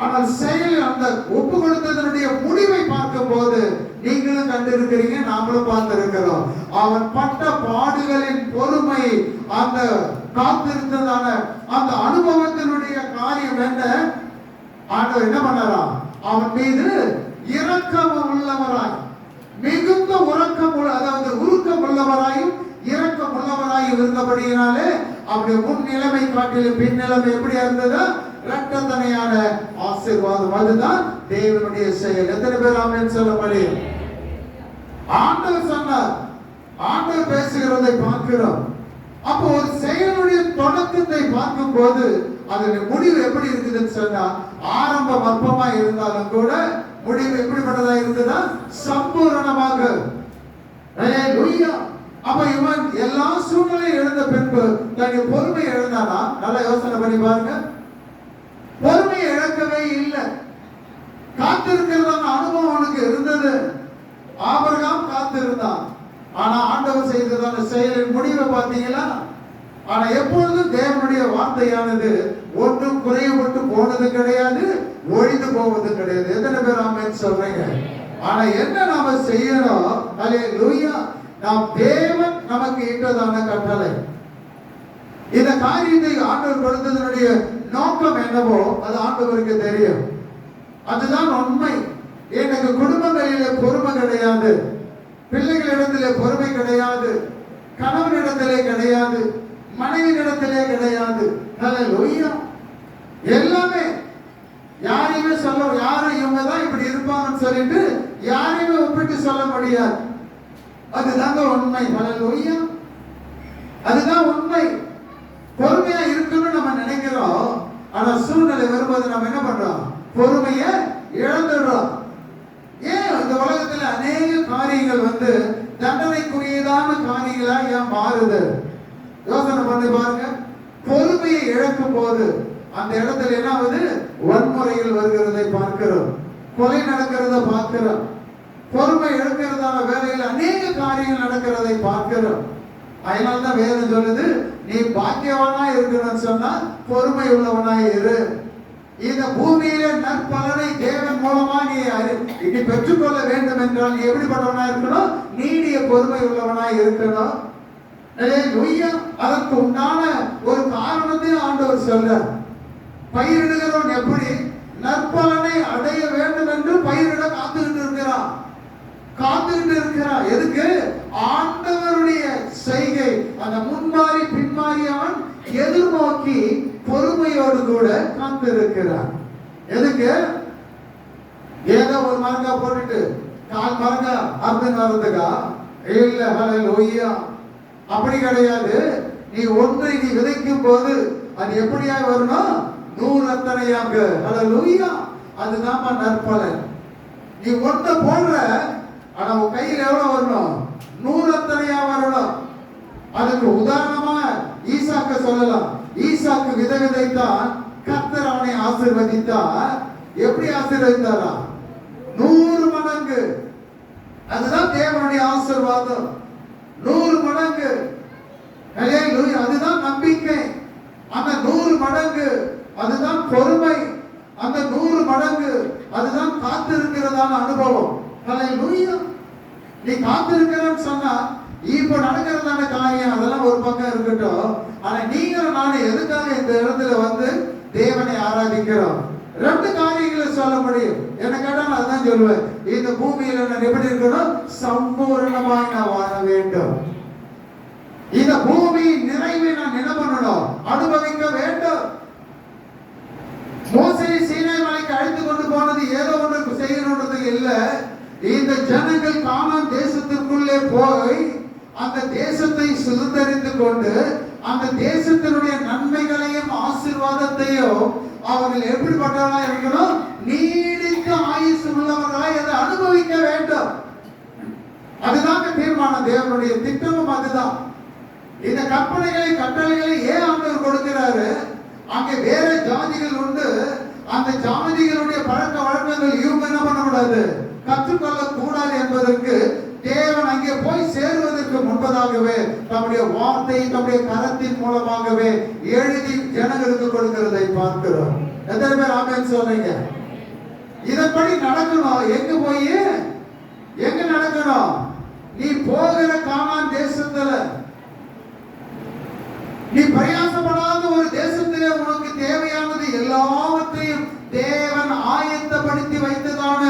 ஆனால் செயல், அந்த ஒப்பு கொடுத்ததனுடைய முடிவை பார்க்கும் போது நீங்களும் கண்டிருக்கிறீங்க, நாமளும் பார்த்திருக்கிறோம். அவன் பட்ட பாடுகளின் பொறுமை, அந்த காத்திருந்ததான அந்த அனுபவத்தினுடைய காரியம் என்ன, ஆண்டவர் என்ன பண்ணாராம், அவன் மீது இரக்கம் உள்ளவராய், மிகுந்த உறக்கம், அதாவது உருக்கம் உள்ளவராயும் இரக்கம் உள்ளவராயும் இருந்தபடியினாலே அவருடைய முன் நிலைமை காட்டிலும் பின் நிலைமை எப்படி இருந்தது, இரட்டத்தனையான ஆசீர்வாதம். அதுதான் தேவனுடைய செயல். எத்தனை பேர் ஆமென் சொல்ல முடியும்? ஆண்டவர் சொன்னார், ஆண்டவர் பேசுகிறதை பார்க்கிறோம். அப்போ ஒரு செயலுடைய தொடக்கத்தை பார்க்கும் போது அதனுடைய முடிவு எப்படி இருக்குதுன்னு சொன்னா, ஆரம்பம் அற்பமா இருந்தாலும் கூட முடிவு எப்படிப்பட்டதா இருக்குதா, சம்பூரணமாக. ஹல்லேலூயா. அப்ப இவன் எல்லா சூழ்நிலையும் எழுந்த பின்பு தன்னுடைய பொறுமை எழுந்தானா? நல்லா யோசனை பண்ணி பாருங்க. பொறுமையை இழக்கவே இல்லை. காத்திருக்கிறதான அனுபவம் அவனுக்கு இருந்தது. ஆபிரகாம் காத்திருந்தான். ஆனா ஆண்டவர் செய்ததான செயலின் முடிவை பார்த்தீங்களா? ஆனா எப்பொழுதும் தேவனுடைய வார்த்தையானது ஒன்றும் ஒன்றும் குறையப்பட்டு போனது கிடையாது, ஒழிந்து போவது கிடையாது. எத்தனை பேர் ஆமென் சொல்றீங்க? ஆனா என்ன நாம செய்யணும்? அல்லேலூயா. நாம் தேவன் நமக்கு இட்டதான கட்டளை, இந்த காரியத்தை ஆண்டவர் கொடுத்ததனுடைய நோக்கம் என்னவோ அது ஆண்டவருக்கு தெரியும். அதுதான் உண்மை. எனக்கு குடும்பங்களிலே பொறுமை கிடையாது, பிள்ளைகளிடத்திலே பொறுமை கிடையாது, கணவனிடத்திலே கிடையாது, மனைவியிடத்திலே கிடையாது. அல்லேலூயா. எல்லாமே யாரையுமே சொல்ல, யாரும் இவங்க தான் இப்படி இருப்பாங்கன்னு சொல்லிட்டு யாரையுமே ஒப்பிட்டு சொல்ல முடியாது. அதுதாங்க உண்மை. அல்லேலூயா. அதுதான் உண்மை. பொறுமையா இருக்கணும்னு நம்ம நினைக்கிறோம், ஆனா சூழ்நிலை வரும்போது நம்ம என்ன பண்றோம்? பொறுமையை இழந்துடுறோம். ஏன் இந்த உலகத்துல அநேக காரியங்கள் தண்டனைக்குரியதான காரியங்களா ஏன் மாறுது? யோசனை பண்ணி பாருங்க. பொறுமையை இழக்கும் போது அந்த இடத்துல என்ன ஆகுது? வன்முறைகள் வருகிறதை பார்க்கிறோம், கொலை நடக்கிறத பார்க்கிறோம், பொறுமை இழக்கிறதான வேலையில் அநேக காரியங்கள் நடக்கிறதை பார்க்கிறோம். அதனால்தான் வேதம் சொல்லுது, நீ பாக்கியவனா இருக்கணும்னு சொன்னா பொறுமை உள்ளவனாய் இரு. இந்த பூமியில நற்பலனை தேவன் மூலமா நீ பெற்றுக்கொள்ள வேண்டும் என்றால் நீ எப்படிப்பட்டவனா இருக்கணும்? நீடிய பொறுமை உள்ளவனாய் இருக்கணும். அதற்கு உண்டான ஒரு காரணத்தை ஆண்டவர் சொல்ல, பயிரிடுகிறவன் எப்படி நற்பலனை அடைய வேண்டும் என்று பயிரிட காத்துக்கிட்டு இருக்கிறான். எதுக்கு? ஆண்டவருடைய செய்கை, அந்த முன்மாறி பின்மாறி அவன் எதிர்நோக்கி பொறுமையோடு கூட காத்திருக்கிறான். எதுக்கு? ஏதோ ஒரு மரங்கா போட்டுட்டு கால் மரங்கா அப்படின்னு வர்றதுக்கா? இல்ல. ஹல்லேலூயா. அப்படி கிடையாது. நீ ஒன்றை நீ விதைக்கும் போது அது எப்படியா வரணும்? 100 அத்தனையாக. ஹல்லேலூயா. அதுதான் நற்பலன். நீ ஒன்றை போடுற, ஆனா உன் கையில் எவ்வளவு வரணும்? 100 அத்தனையா வரணும். அதுக்கு உதாரணமா ஈசாக்க சொல்லலாம். ஈசாக்கு விதைத்தான், கர்த்தர் அவனை ஆசீர்வதித்தார். எப்படி ஆசீர்வதித்தாரா? 100 மடங்கு. அதுதான் தேவனுடைய ஆசீர்வாதம். 100 மடங்கு. ஹல்லேலூயா. அதுதான் நம்பிக்கை. அந்த 100 மடங்கு அதுதான் பொறுமை. அந்த 100 மடங்கு அதுதான் காத்திருக்கிறதான அனுபவம். ஹல்லேலூயா. நீ காத்திருக்கிறன்னு சொன்னா இப்ப நடக்கிறதான காரியம் அதெல்லாம் ஒரு பக்கம் இருக்கட்டும். ஆனா நீங்களும் நானும் எதுக்காக இந்த இடத்துல தேவனை ஆராதிக்கிறோம்? 2 காரியங்களை சொல்ல முடியும். என்ன கேட்டா நான் அதான் சொல்லுவேன், இந்த பூமியில நான் எப்படி இருக்கணும்? சம்பூர்ணமாக நான் வாழ வேண்டும். இந்த பூமியின் நிறைவை நான் என்ன பண்ணணும்? அனுபவிக்க வேண்டும். மோசேயை சீனாய் மலைக்கு அழைத்து கொண்டு போனது ஏதோ ஒன்று செய்யணுன்றதுக்கு இல்ல. இந்த ஜனங்கள் கானான் தேசத்திற்குள்ளே போய் அந்த தேசத்தை சுதந்தரித்து கொண்டு அந்த தேசத்தினுடைய நன்மைகளையும் ஆசீர்வாதத்தையும் அவர்கள் எப்படிப்பட்டவர்களாக இருக்கணும்? நீடித்த ஆயுசு உள்ளவர்களாய் அதை அனுபவிக்க வேண்டும். அதுதான் தீர்மானம். தேவனுடைய திட்டமும் அதுதான். இந்த கற்பனைகளை கட்டளைகளை ஏன் ஆண்டவர் கொடுக்கிறாரு? அங்கே வேற ஜாதிகள் உண்டு. அந்த ஜாதிகளுடைய பழக்க வழக்கங்கள் இவங்க என்ன பண்ணக்கூடாது? கற்றுக்கொள்ள கூடாது என்பதற்கு தேவன் அங்கே போய் சேருவதற்கு முன்பதாகவே தம்முடைய வார்த்தை தம்முடைய கரத்தின் மூலமாகவே எழுதி ஜனங்களுக்கு கொடுக்கிறதை பார்க்கிறோம். எத்தனை பேர் ஆமென் சொல்றீங்க? இதன்படி நடக்கணும். எங்க நடக்கணும்? நீ போகிற கானான் தேசத்துல, நீ பிரயாசப்படாத ஒரு தேசத்திலே உனக்கு தேவையானது எல்லாவற்றையும் தேவன் ஆயத்தப்படுத்தி வைத்ததான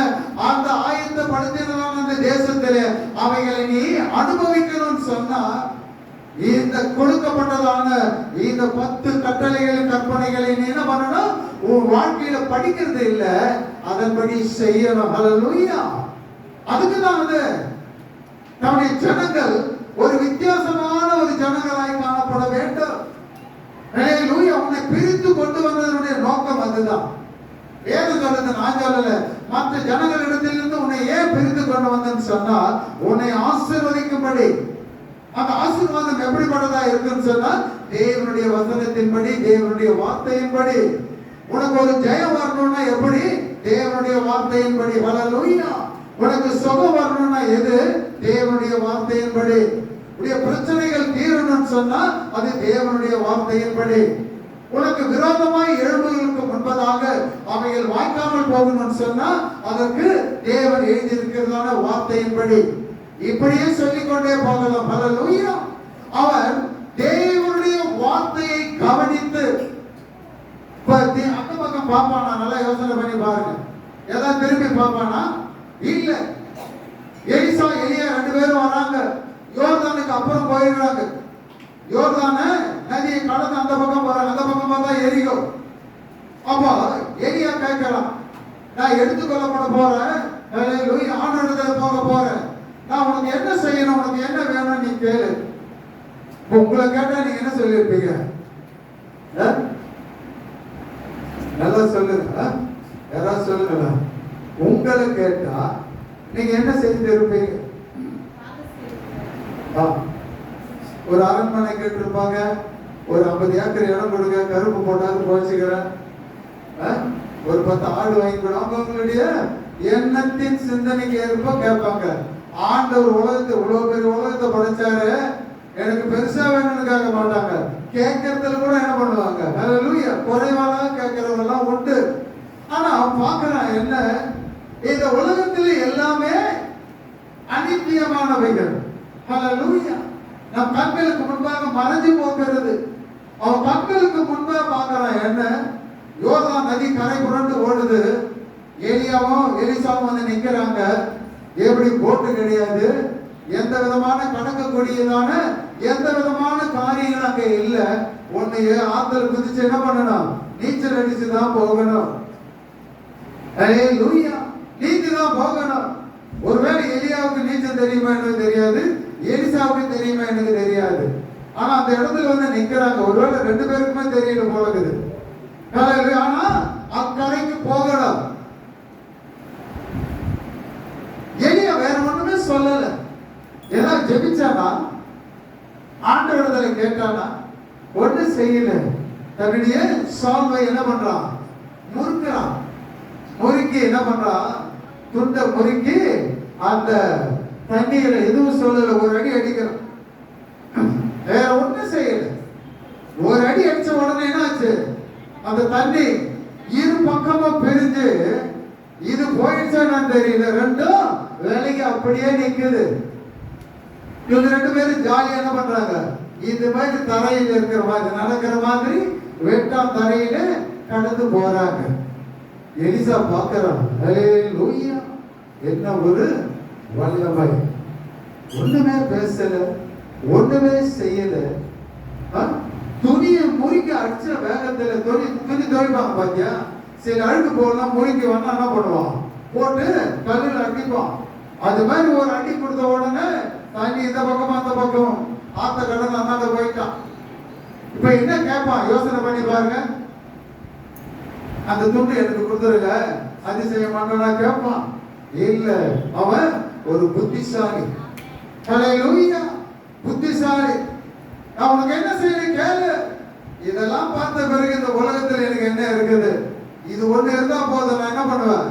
அந்த ஆயத்தப்படுத்தினதான அந்த தேசத்திலே அவைகளை நீ அனுபவிக்கணும்னு சொன்னா இந்த கொடுக்கப்பட்டதான இந்த 10 கட்டளைகளின் கற்பனைகளை நீ என்ன பண்ணணும்? உன் வாழ்க்கையில படிக்கிறது இல்ல, அதன்படி செய்யணும். ஹல்லேலூயா. அதுக்குதான் நம்முடைய ஜனங்கள் ஒரு வித்தியாசமான ஒரு ஜனங்களாய் காணப்பட வேண்டும். ஹல்லேலூயா. உன்னை பிரித்து கொண்டு வந்ததனுடைய நோக்கம் அதுதான். வேதம் சொல்றது நான் சொல்லல. மற்ற ஜனங்களிடத்திலிருந்து உன்னை ஏன் பிரித்து கொண்டு வந்தேன்னு சொன்னா உன்னை ஆசீர்வதிக்கும்படி. அந்த ஆசீர்வாதம் எப்படிப்பட்டதா இருக்குன்னு சொன்னா தேவனுடைய வசனத்தின்படி, தேவனுடைய வார்த்தையின்படி. உனக்கு ஒரு ஜெயம் வரணும்னா எப்படி? தேவனுடைய வார்த்தையின்படி. ஹல்லேலூயா. உனக்கு சுகம் வரணும்னா எது? தேவனுடைய வார்த்தையின்படி. உடைய பிரச்சனைகள் தீரணும்னு சொன்னா அது தேவனுடைய வார்த்தையின்படி. உனக்கு விரோதமாய் எழும்புவதற்கு முன்பதாக அவைகள் வாய்க்காமல் போகணும்னு சொன்னா அதற்கு தேவன் எழுதியிருக்கிறதான வார்த்தையின்படி இப்படியே சொல்லிக்கொண்டே போகலாம். ஹல்லேலூயா. அவன் தேவனுடைய வார்த்தையை கவனித்து அக்கம் பக்கம் பார்ப்பானா? நல்லா யோசனை பண்ணி பாருங்க. ஏதாவது திரும்பி பார்ப்பானா? இல்ல. எலிசா எலியா 2 பேரும் வராங்க. யோர்தானுக்கு அப்புறம் போயிடுறாங்க. யோர்தான நதியை கடந்து அந்த பக்கம் போறாங்க. அந்த பக்கமா தான் எரிகோ. அப்ப எலியா கேட்கலாம், நான் எடுத்துக்கொள்ளப்பட போறேன், ஆண்டவரிடத்துல போக போறேன், நான் உனக்கு என்ன செய்யணும், உனக்கு என்ன வேணும் நீ கேளு. உங்களை கேட்டா நீங்க என்ன சொல்லிருப்பீங்க? நல்லா சொல்லுங்க. யாராவது சொல்லுங்க. உங்களை கேட்டா நீங்க என்ன செஞ்சு இருப்பீங்க? ஒரு அரண்மனை கேட்டிருப்பாங்க, ஒரு 50 ஏக்கர் இடம் கொடுங்க, கருப்பு போட்டாலும் போச்சுக்கிறேன், ஒரு 10 ஆடு வாங்கி கொடு. அவங்களுடைய எண்ணத்தின் சிந்தனைக்கு ஏற்ப கேட்பாங்க. ஆண்டவர் உலகத்தை இவ்வளவு பெரிய உலகத்தை படைச்சாரு, எனக்கு பெருசா வேணும்னு கேட்க மாட்டாங்க. கேட்கறதுல கூட என்ன பண்ணுவாங்க? ஹல்லேலூயா. குறைவாக கேட்கறவங்க எல்லாம் உண்டு. ஆனா அவன் பார்க்கறான் என்ன, இந்த உலகத்தில் எல்லாமே அநித்தியமானவைகள். ஹல்லேலூயா. நம் கண்களுக்கு முன்பாக மறைஞ்சு போகிறது. அவன் கண்களுக்கு முன்பாக பார்க்கறான் என்ன, யோர்தான் நதி கரை புரண்டு ஓடுது. எலியாவும் எலிசாவும் வந்து நிக்கிறாங்க. எப்படி போட்டு கிடையாது, எந்த விதமான கடக்கக்கூடியதான எந்த விதமான காரியங்கள் அங்க இல்ல. ஒன்னையே ஆத்துல குதிச்சு என்ன பண்ணணும்? நீச்சல் அடிச்சுதான் போகணும். ஹல்லேலூயா. நீந்திதான் போகணும். ஒருவேளை எலியாவுக்கு நீச்சல் தெரியுமா எனக்கு தெரியாது, எலிசாவுக்கு தெரியுமா எனக்கு தெரியாது. ஆனா அந்த இடத்துல வந்து நிக்கிறாங்க. ஒருவேளை 2 பேருக்குமே தெரியல போல இருக்குது. ஆனா அக்கரைக்கு போகணும். எலியா வேற ஒண்ணுமே சொல்லல. ஏன்னா ஜெபிச்சானா, ஆண்டவரிடத்துல கேட்டானா, ஒண்ணு செய்யல. தன்னுடைய சால்வை என்ன பண்றான்? முறுக்கிறான். முறுக்கி என்ன பண்றான்? துண்ட முறுக்கி அந்த தண்ணீரை எதுவும் சொல்லல, ஒரு அடி அடிக்கிறான். வேற ஒண்ணு செய்யல. ஒரு அடி அடிச்ச உடனே என்ன ஆச்சு? அந்த தண்ணி இரு பக்கமும் பிரிஞ்சு இது போயிடுச்சான்னு தெரியல, ரெண்டும் வேலைக்கு அப்படியே நிக்குது. இவங்க 2 பேரும் ஜாலியா என்ன பண்றாங்க? இந்த மாதிரி தரையில் இருக்கிற மாதிரி நடக்கிற மாதிரி வெட்டாம் தரையில கடந்து போறாங்க. எலிசா பார்க்கிறான். ஹல்லேலூயா. என்ன ஒரு வல்லமை. ஒண்ணுமே பேசல, ஒண்ணுமே செய்யல. துணியை முறிக்க அடிச்ச வேகத்துல துணி துவைப்பாங்க பாத்தியா? சில அழுக்கு போடலாம், முறிக்க வேணா என்ன பண்ணுவான்? போட்டு கல்லுல அடிப்பான். அது மாதிரி ஒரு அடி கொடுத்த உடனே தண்ணி இந்த பக்கம் அந்த பக்கம் ஆத்த கடல் அந்தாண்ட போயிட்டான். இப்ப என்ன கேட்பான்? யோசனை பண்ணி பாருங்க. அந்த துண்டு எனக்கு கொடுத்துருங்க, அதிசயமானா கேட்பான்? இல்ல, அவன் ஒரு புத்திசாலி. ஹல்லேலூயா. புத்திசாலி. நான் உனக்கு என்ன செய்யணும் கேளு. இதெல்லாம் பார்த்த பிறகு இந்த உலகத்தில் எனக்கு என்ன இருக்குது? இது ஒண்ணு இருந்தா போதும், நான் என்ன பண்ணுவேன்?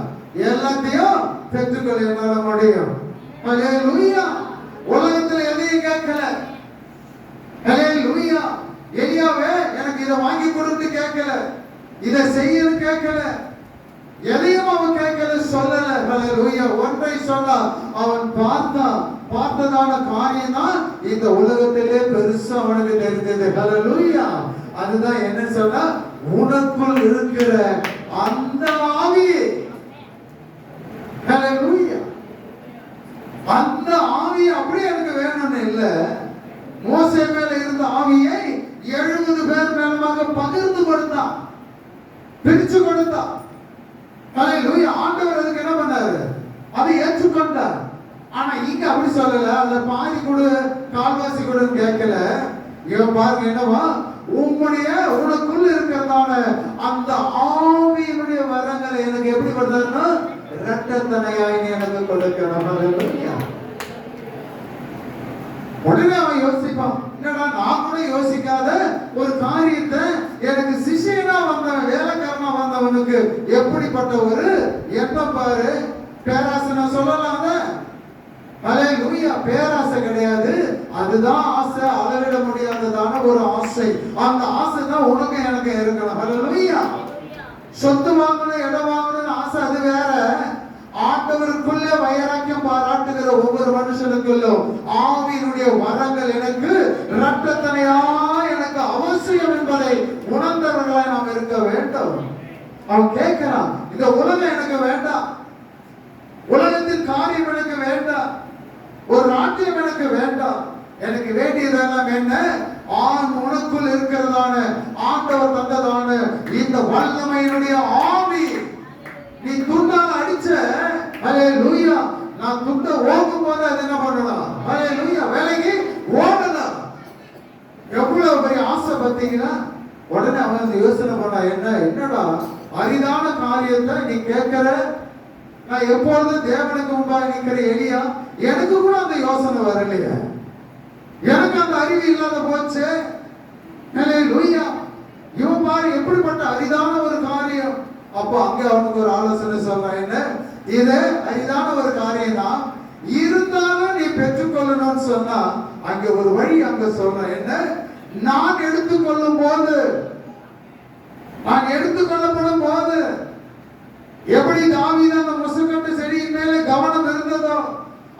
எல்லாத்தையும் பெற்றுக்கொள்ள என்னால முடியும். ஹல்லேலூயா. உலகத்தில் எதையும் கேட்கல. ஹல்லேலூயா. எலியாவே எனக்கு இதை வாங்கி கொடுத்து கேட்கல, இதை செய்யன்னு கேட்கல, எதையும் அவன் கேட்கல, சொல்லல. ஹல்லேலூயா. ஒன்றை சொல்ல அவன் பார்த்ததான காரியம் தான் இந்த உலகத்திலே பெருசா அவனுக்கு தெரிஞ்சது. ஹல்லேலூயா. அதுதான் என்ன சொன்னா, உனக்குள் இருக்கிற அந்த ஆவி. ஹல்லேலூயா. அந்த ஆவி அப்படியே எனக்கு வேணும்னு இல்ல. மோசே மேல இருந்த ஆவியை 70 பேர் மேலமாக பகிர்ந்து கொடுத்தான், பிரிச்சு கொடுத்தான். ஹல்லேலூயா. ஆண்டவர் அதுக்கு என்ன பண்ணாரு? அதை ஏற்றுக்கொண்டார். ஆனா இங்க அப்படி சொல்லல. அந்த பாதி கொடு, கால்வாசி கொடுன்னு கேட்கல. இவன் பாருங்க என்னவா, உனக்குள்ள இருக்கிறதான அந்த ஆவியினுடைய வரங்களை எனக்கு எப்படி கொடுத்தாருன்னா, இரட்டத்தனையாய் எனக்கு கொடுக்கணும். உடனே அவன் யோசிப்பான், என்னடா நான் கூட யோசிக்காத ஒரு காரியத்தை எனக்கு சிஷ்யனா வந்தவன், வேலைக்காரனா வந்தவனுக்கு எப்படிப்பட்ட ஒரு எண்ணம் பாரு. பேராசை நான் சொல்லலாம். ஹல்லேலூயா. பேராசை கிடையாது, அதுதான் ஆசை, அளவிட முடியாததான ஒரு ஆசை. அந்த ஆசை தான் உனக்கு எனக்கு இருக்கணும். ஹல்லேலூயா. சொத்து வாங்கணும், இடம் வாங்கணும்னு ஆசை அது வேற. ஆண்டவருக்குள்ள வைராக்கியம் பாராட்டுகிற ஒவ்வொரு மனுஷனுக்குள்ளும் ஆவியினுடைய வரங்கள் எனக்கு இரட்டத்தனையா எனக்கு அவசியம் என்பதை உணர்ந்தவர்களாய் நாம் இருக்க வேண்டும். அவன் கேட்கிறான், இந்த உலகம் எனக்கு வேண்டாம், உலகத்தின் காரியம் எனக்கு வேண்டாம், ஒரு ராஜ்யம் எனக்கு வேண்டாம், எனக்கு வேண்டியதெல்லாம் என்ன? ஆண் உனக்குள் இருக்கிறதான ஆண்டவர் தந்ததான இந்த வல்லமையினுடைய ஆவி. நீ துண்டால அடிச்ச, ஹல்லேலூயா, நான் துண்ட ஓடும் போது அது என்ன பண்ணலாம்? ஹல்லேலூயா, வேலைக்கு ஓடலாம். எவ்வளவு பெரிய ஆசை பார்த்தீங்கன்னா. உடனே அவன் யோசனை பண்ணா, என்னடா அரிதான காரியத்தை நீ கேட்கிற, நான் எப்பொழுதும் தேவனுக்கு முன்பாக நிற்கிற எலியா, எனக்கு கூட அந்த யோசனை வரலையே, எனக்கு அந்த அறிவு இல்லாத போச்சு. ஹல்லேலூயா. இவன் பாரு எப்படிப்பட்ட அரிதான ஒரு காரியம். அப்போ அங்க அவனுக்கு ஒரு ஆலோசனை சொல்றான், என்ன இது அரிதான ஒரு காரியம் தான், இருந்தாலும் நீ பெற்றுக்கொள்ளணும்னு சொன்னா அங்க ஒரு வழி அங்க சொல்றேன். என்ன? நான் எடுத்துக்கொள்ளும் போது, நான் எடுத்துக்கொள்ளப்படும் போது எப்படி தாவீது அந்த முசுக்கட்டு செடியின் மேலே கவனம் இருந்ததோ,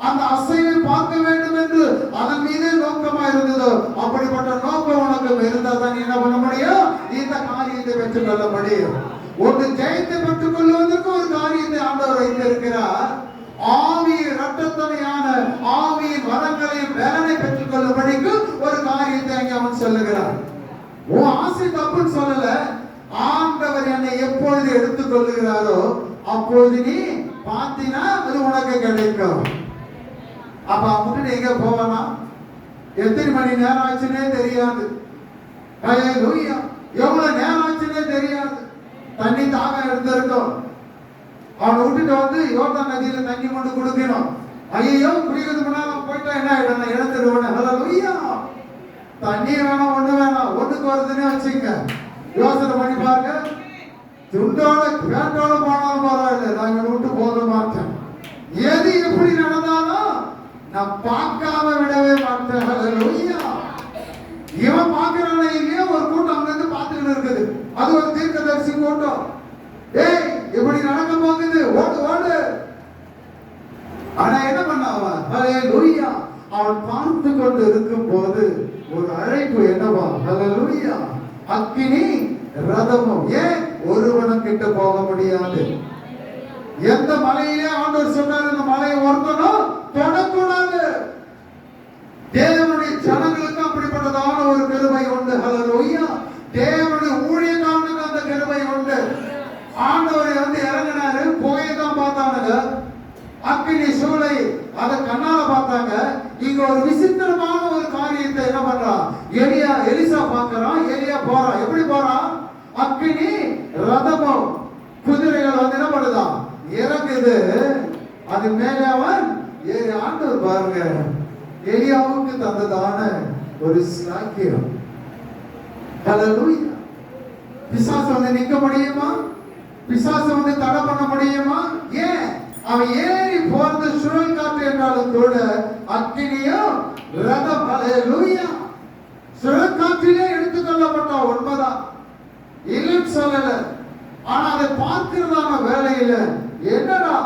அந்த அசைவை பார்க்க வேண்டும் என்று அதன் மீதே நோக்கமா இருந்ததோ, அப்படிப்பட்ட நோக்கம் உனக்கு இருந்தால் தான் என்ன பண்ண முடியும்? இந்த காரியத்தை பெற்றுக் கொள்ள முடியும். ஒரு ஜெயத்தை பெற்றுக் கொள்வதற்கு ஒரு காரியத்தை ஆண்டவர் வைத்திருக்கிறார். ஆவி இரட்டத்தனையான ஆவியின் வரங்களையும் பலனை பெற்றுக் கொள்ளும்படிக்கு ஒரு காரியத்தை அங்கே அவன் சொல்லுகிறார். உன் ஆசை தப்புன்னு சொல்லல. ஆண்டவர் என்னை எப்பொழுது எடுத்துக் கொள்ளுகிறாரோ அப்பொழுது நீ பார்த்தீனா அது உனக்கு கிடைக்கும். அப்ப அவன் எங்க போவானா? எத்தனை மணி நேரம் ஆச்சுன்னே தெரியாது. ஹல்லேலூயா. எவ்வளவு நேரம் ஆச்சுன்னே தெரியாது. தண்ணி தாகம் எடுத்திருக்கும். அவனை விட்டுட்டு வந்து யோர்தான் நதியில தண்ணி கொண்டு கொடுக்கணும். ஐயோ, குடிக்கிறதுக்கு முன்னால போயிட்டா என்ன ஆயிடும்? இழந்துடுவேன். ஹல்லேலூயா. தண்ணி வேணாம், ஒண்ணு வேணாம், ஒண்ணுக்கு வருதுன்னே வச்சுங்க. யோசனை பண்ணி பாருங்க. துண்டோட பேண்டோட போனாலும் பரவாயில்ல, நான் இவனை விட்டு போக மாட்டேன். எது எப்படி நடந்தாலும் நான் பார்க்காம விடவே மாட்டேன். ஹல்லேலூயா. இவன் பார்க்கிறானே இல்லையோ, ஒரு கூட்டம் அங்க இருந்து பார்த்துக்கிட்டு இருக்குது. அது ஒரு தீர்க்கதரிசி கூட்டம். ஏய், எப்படி நடக்க போகுது, ஓடு ஓடு. ஆனா என்ன பண்ண அவன்? ஹல்லேலூயா. அவன் பார்த்து கொண்டு இருக்கும் போது ஒரு அழைப்பு என்னவா? ஹல்லேலூயா. அக்கினி ரதமும். ஏன் ஒருவனும் கிட்ட போக முடியாது. எந்த மலையிலே ஆண்டவர் சொன்னார், இந்த மலையை ஒருத்தனும் தொடக்கூடாது. தேவனுடைய ஜனங்களுக்கு அப்படிப்பட்டதான ஒரு கிருபை உண்டு. ஹல்லேலூயா. தேவனுடைய ஊழியக்காரனுக்கு அந்த கிருபை உண்டு. ஆண்டவரை வந்து இறங்கினாரு, புகையதான் பார்த்தானுங்க, அக்கினி சூளை அதை கண்ணால பார்த்தாங்க. இங்க ஒரு விசித்திரமான ஒரு காரியத்தை என்ன பண்றான்? எலிசா பார்க்கிறான். எலியா போறான். எப்படி போறான்? அக்கினி ரதமும் குதிரைகள் வந்து என்ன பண்ணுதான்? இறங்குது. அது மேலே அவன் ஏறி. ஆண்டவர் பாருங்க, எலியாவுக்கு தந்ததான ஒரு ஸ்லாக்கியம். ஹல்லேலூயா. பிசாசு வந்து நிக்க முடியுமா? பிசாசு வந்து தடை பண்ண முடியுமா? ஏன்? அவன் ஏறி போறது சுழல் காற்று என்றாலும் கூட அக்கினியும் ரதம். ஹல்லேலூயா. சுழல் காற்றிலே எடுத்துக்கொள்ளப்பட்ட உண்மைதான், இல்லைன்னு சொல்லல. ஆனா அதை பார்க்கிறதான வேலையில என்னடா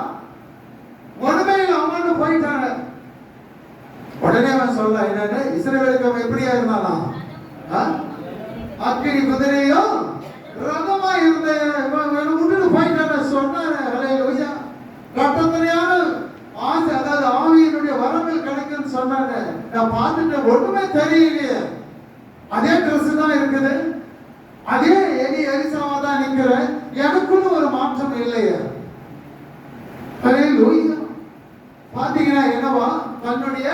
ஒருமையில அவனு போயிட்டாங்க. உடனே அவன் சொல்ல, என்னன்னு இஸ்ரவேலுக்கு அவன் எப்படியா இருந்தானா? அக்கினி குதிரையும் ரதமா இருந்த விட்டுட்டு போயிட்டான சொன்னாரு. ஹல்லேலூயா. ரத்தத்தனையான ஆசை, அதாவது ஆவியினுடைய வரங்கள் கிடைக்குன்னு சொன்னாங்க. நான் பார்த்துட்டு ஒண்ணுமே தெரியலையே, அதே ட்ரெஸ் தான் இருக்குது, அதே எலிசாவா தான் நிக்கிறேன், எனக்குள்ள ஒரு மாற்றம் இல்லையே. ஹல்லேலூயா. பாத்தீங்கன்னா என்னவா? தன்னுடைய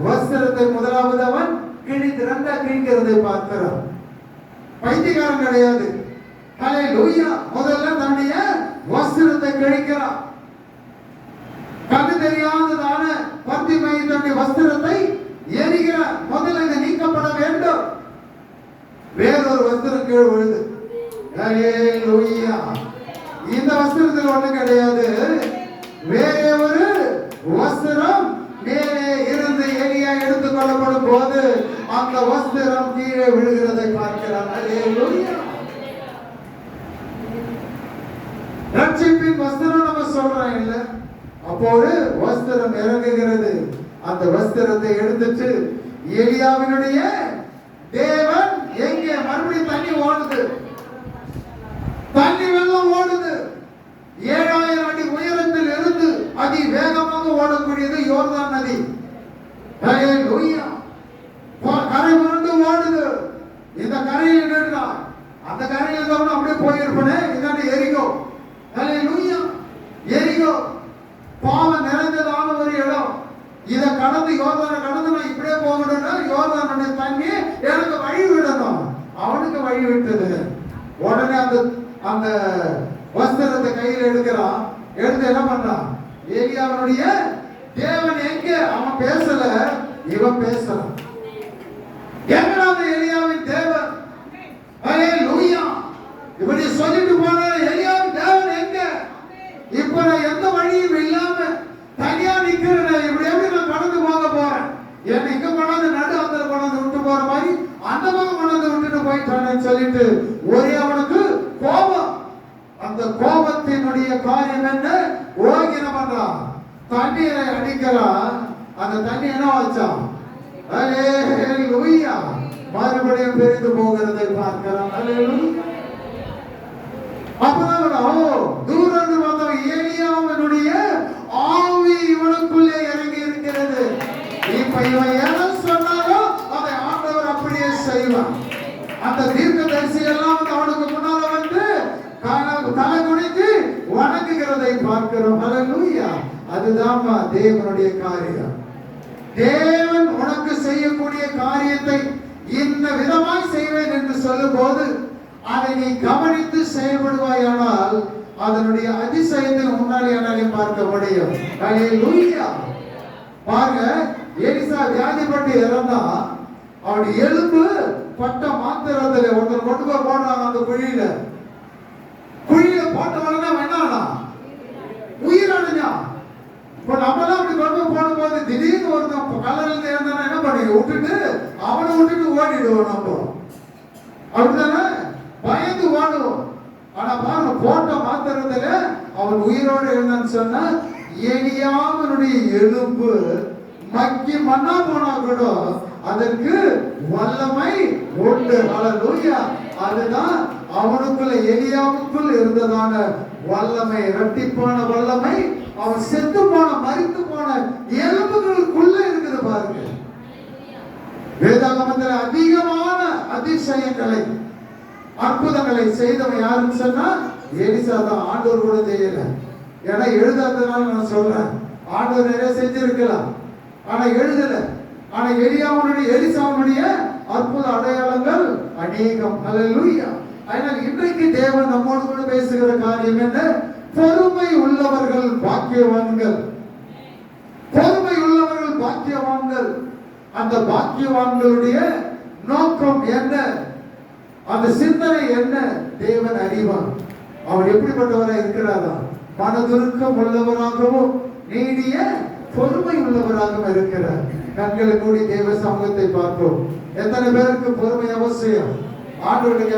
வஸ்திரத்தை முதலாவது அவன் கிழித்திரண்டா கிழிக்கிறதை பார்க்கிறான். பைத்தியக்காரன் கிடையாது. ஹல்லேலூயா. முதல்ல தன்னுடைய வஸ்திரத்தை கிழிக்கிறான். கண்ணு தெரியாததான பத்திமை தன்னுடைய வஸ்திரத்தை எரிகிறார். முதல்ல இது நீக்கப்பட வேண்டும். வேறொரு வஸ்திரம் கீழ் விழுது. ஹல்லேலூயா. இந்த வஸ்திரத்தில் ஒண்ணு கிடையாது, வேற ஒரு வஸ்திரம் மேலே இருந்து எலியா எடுத்துக் கொள்ளப்படும் போது அந்த வஸ்திரம் கீழே விழுகிறதை பார்க்கிறார். அல்லேலூயா. ரட்சிப்பின் வஸ்திரம் நம்ம சொல்றோம் இல்ல, அப்போது வஸ்திரம் இறங்குகிறது. அந்த வஸ்திரத்தை எடுத்துட்டு எலியாவினுடைய தேவன் எங்கே? மறுபடியும் தண்ணி ஓடுது, தண்ணி வெள்ளம் ஓடுது. 7000 அடி உயரத்தில் இருந்து அதி வேகமாக ஓடக்கூடியது யோர்தான் நதி. அல்லேலூயா. கரை புரண்டு ஓடுது. இந்த கரையில் நின்றான், அந்த கரையில் தான் அப்படியே போயிருப்பனே. இதாண்டி எரிகோ. அல்லேலூயா. எரிகோ பாவம் நிறைந்ததான ஒரு இடம். இதை கடந்து யோர்தானை கடந்து நான் இப்படியே போகணும்னா யோர்தானுடைய தண்ணி எனக்கு வழி விடணும். அவனுக்கு வழி விட்டது. உடனே அந்த வஸ்திரத்தை கையில் எடுக்கிறான். எடுத்து என்ன பண்றான்? எலியாவினுடைய தேவன் எங்கே? அவன் பேசல, இவன் பேசலாம். எங்க அந்த எலியாவின் தேவன்? அல்லேலூயா. இப்படி சொல்லிட்டு போன எலியாவின் தேவன் எங்க? இப்ப நான் எந்த வழியும் இல்லாம தனியா நிக்கிறேன். இப்படி எப்படி நான் கடந்து போக போறேன்? என்ன இங்க கொண்டாந்து நடு அந்த கொண்டாந்து விட்டு போற மாதிரி அந்த பக்கம் கொண்டாந்து விட்டுட்டு போயிட்டான்னு சொல்லிட்டு ஒரே அவனுக்கு கோபம். அந்த கோபத்தினுடைய காரியம் என்ன? ஓகே என்ன பண்றான்? தண்ணீரை அடிக்கிறான். அந்த தண்ணி என்ன வச்சான்? அல்லேலூயா. மறுபடியும் பிரிந்து போகிறதை பார்க்கிறான். அல்லேலூயா. அப்பதான் தூரந்து வந்த எலியாவினுடைய ஆவி இவனுக்குள்ளே இறங்கி இருக்கிறது. இப்ப இவன் எதை சொன்னாலும் அதை ஆண்டவர் அப்படியே செய்வான். அந்த தீர்க்கதரிசி எல்லாம் அவனுக்கு முன்னால வந்து தலை குனிந்து வணங்குகிறதை பார்க்கிறோம். அல்லேலூயா. அதுதான் தேவனுடைய காரியம். தேவன் உனக்கு செய்யக்கூடிய காரியத்தை இந்த விதமாய் செய்வேன் என்று சொல்லும் போது அதை நீ கவனித்து செயல்படுவாயானால் அதனுடைய அதிசயத்தை முன்னாலே பார்க்க முடியும். அல்லேலூயா. பாருங்க, எலிசா வியாதிப்பட்டு இறந்தா அவனுடைய எலும்பு பட்ட மாத்திரத்தில் ஒருத்தர் கொண்டு போய் போடுறாங்க. அந்த குழியில போட்ட உடனே வேணானா உயிரடைஞ்சா. இப்ப நம்மளாம் அப்படி கொண்டு போடும் போது திடீர்னு ஒருத்தன் கலரில் இருந்தா என்ன பண்ணி விட்டுட்டு அவனை விட்டுட்டு ஓடிடுவோம். நம்ம அப்படித்தானே பயந்து ஓடுவோம். ஆனா பாருங்க, போட்ட மாத்திரத்துல அவன் உயிரோடு இருந்தான்னு சொன்னா எலியாவினுடைய எலும்பு மக்கி மண்ணா போனா கூட அதற்கு வல்லமை உண்டு. அல்லேலூயா. அதுதான் அவனுக்குள்ள எலியாவுக்குள் இருந்ததான வல்லமை, இரட்டிப்பான வல்லமை. அவன் செத்து போன மரித்து போன எலும்புகளுக்குள்ள இருக்குது. பாருங்க, வேதாகமத்தில் அதிகமான அதிசயங்களை அற்புதங்களை செய்தவன் யாருன்னு சொன்னா எலிசா தான். ஆண்டவர் கூட செய்யல. ஏன்னா எழுதாதனால நான் சொல்றேன். ஆண்டவர் நிறைய செஞ்சிருக்கலாம், ஆனா எழுதல. ஆனா எலிசாவுடைய அற்புத அடையாளங்கள் அநேகம். அல்லேலூயா. அதனால் இன்றைக்கு தேவன் நம்மோடு கூட பேசுகிற காரியம் என்ன? பொறுமை உள்ளவர்கள் பாக்கியவான்கள். பொறுமை உள்ளவர்கள் பாக்கியவான்கள். அந்த பாக்கியவான்களுடைய நோக்கம் என்ன? அந்த சிந்தனை என்ன? தேவன் அறிவான். அவர் எப்படிப்பட்டவராக இருக்கிறாரா? மனதுருக்கம் உள்ளவராகவும் நீடிய பொறுமை உள்ளவராகவும் இருக்கிறார். கண்களை மூடி தேவ சமூகத்தை பார்ப்போம். எத்தனை பேருக்கு பொறுமை அவசியம்? ஆண்டவருடைய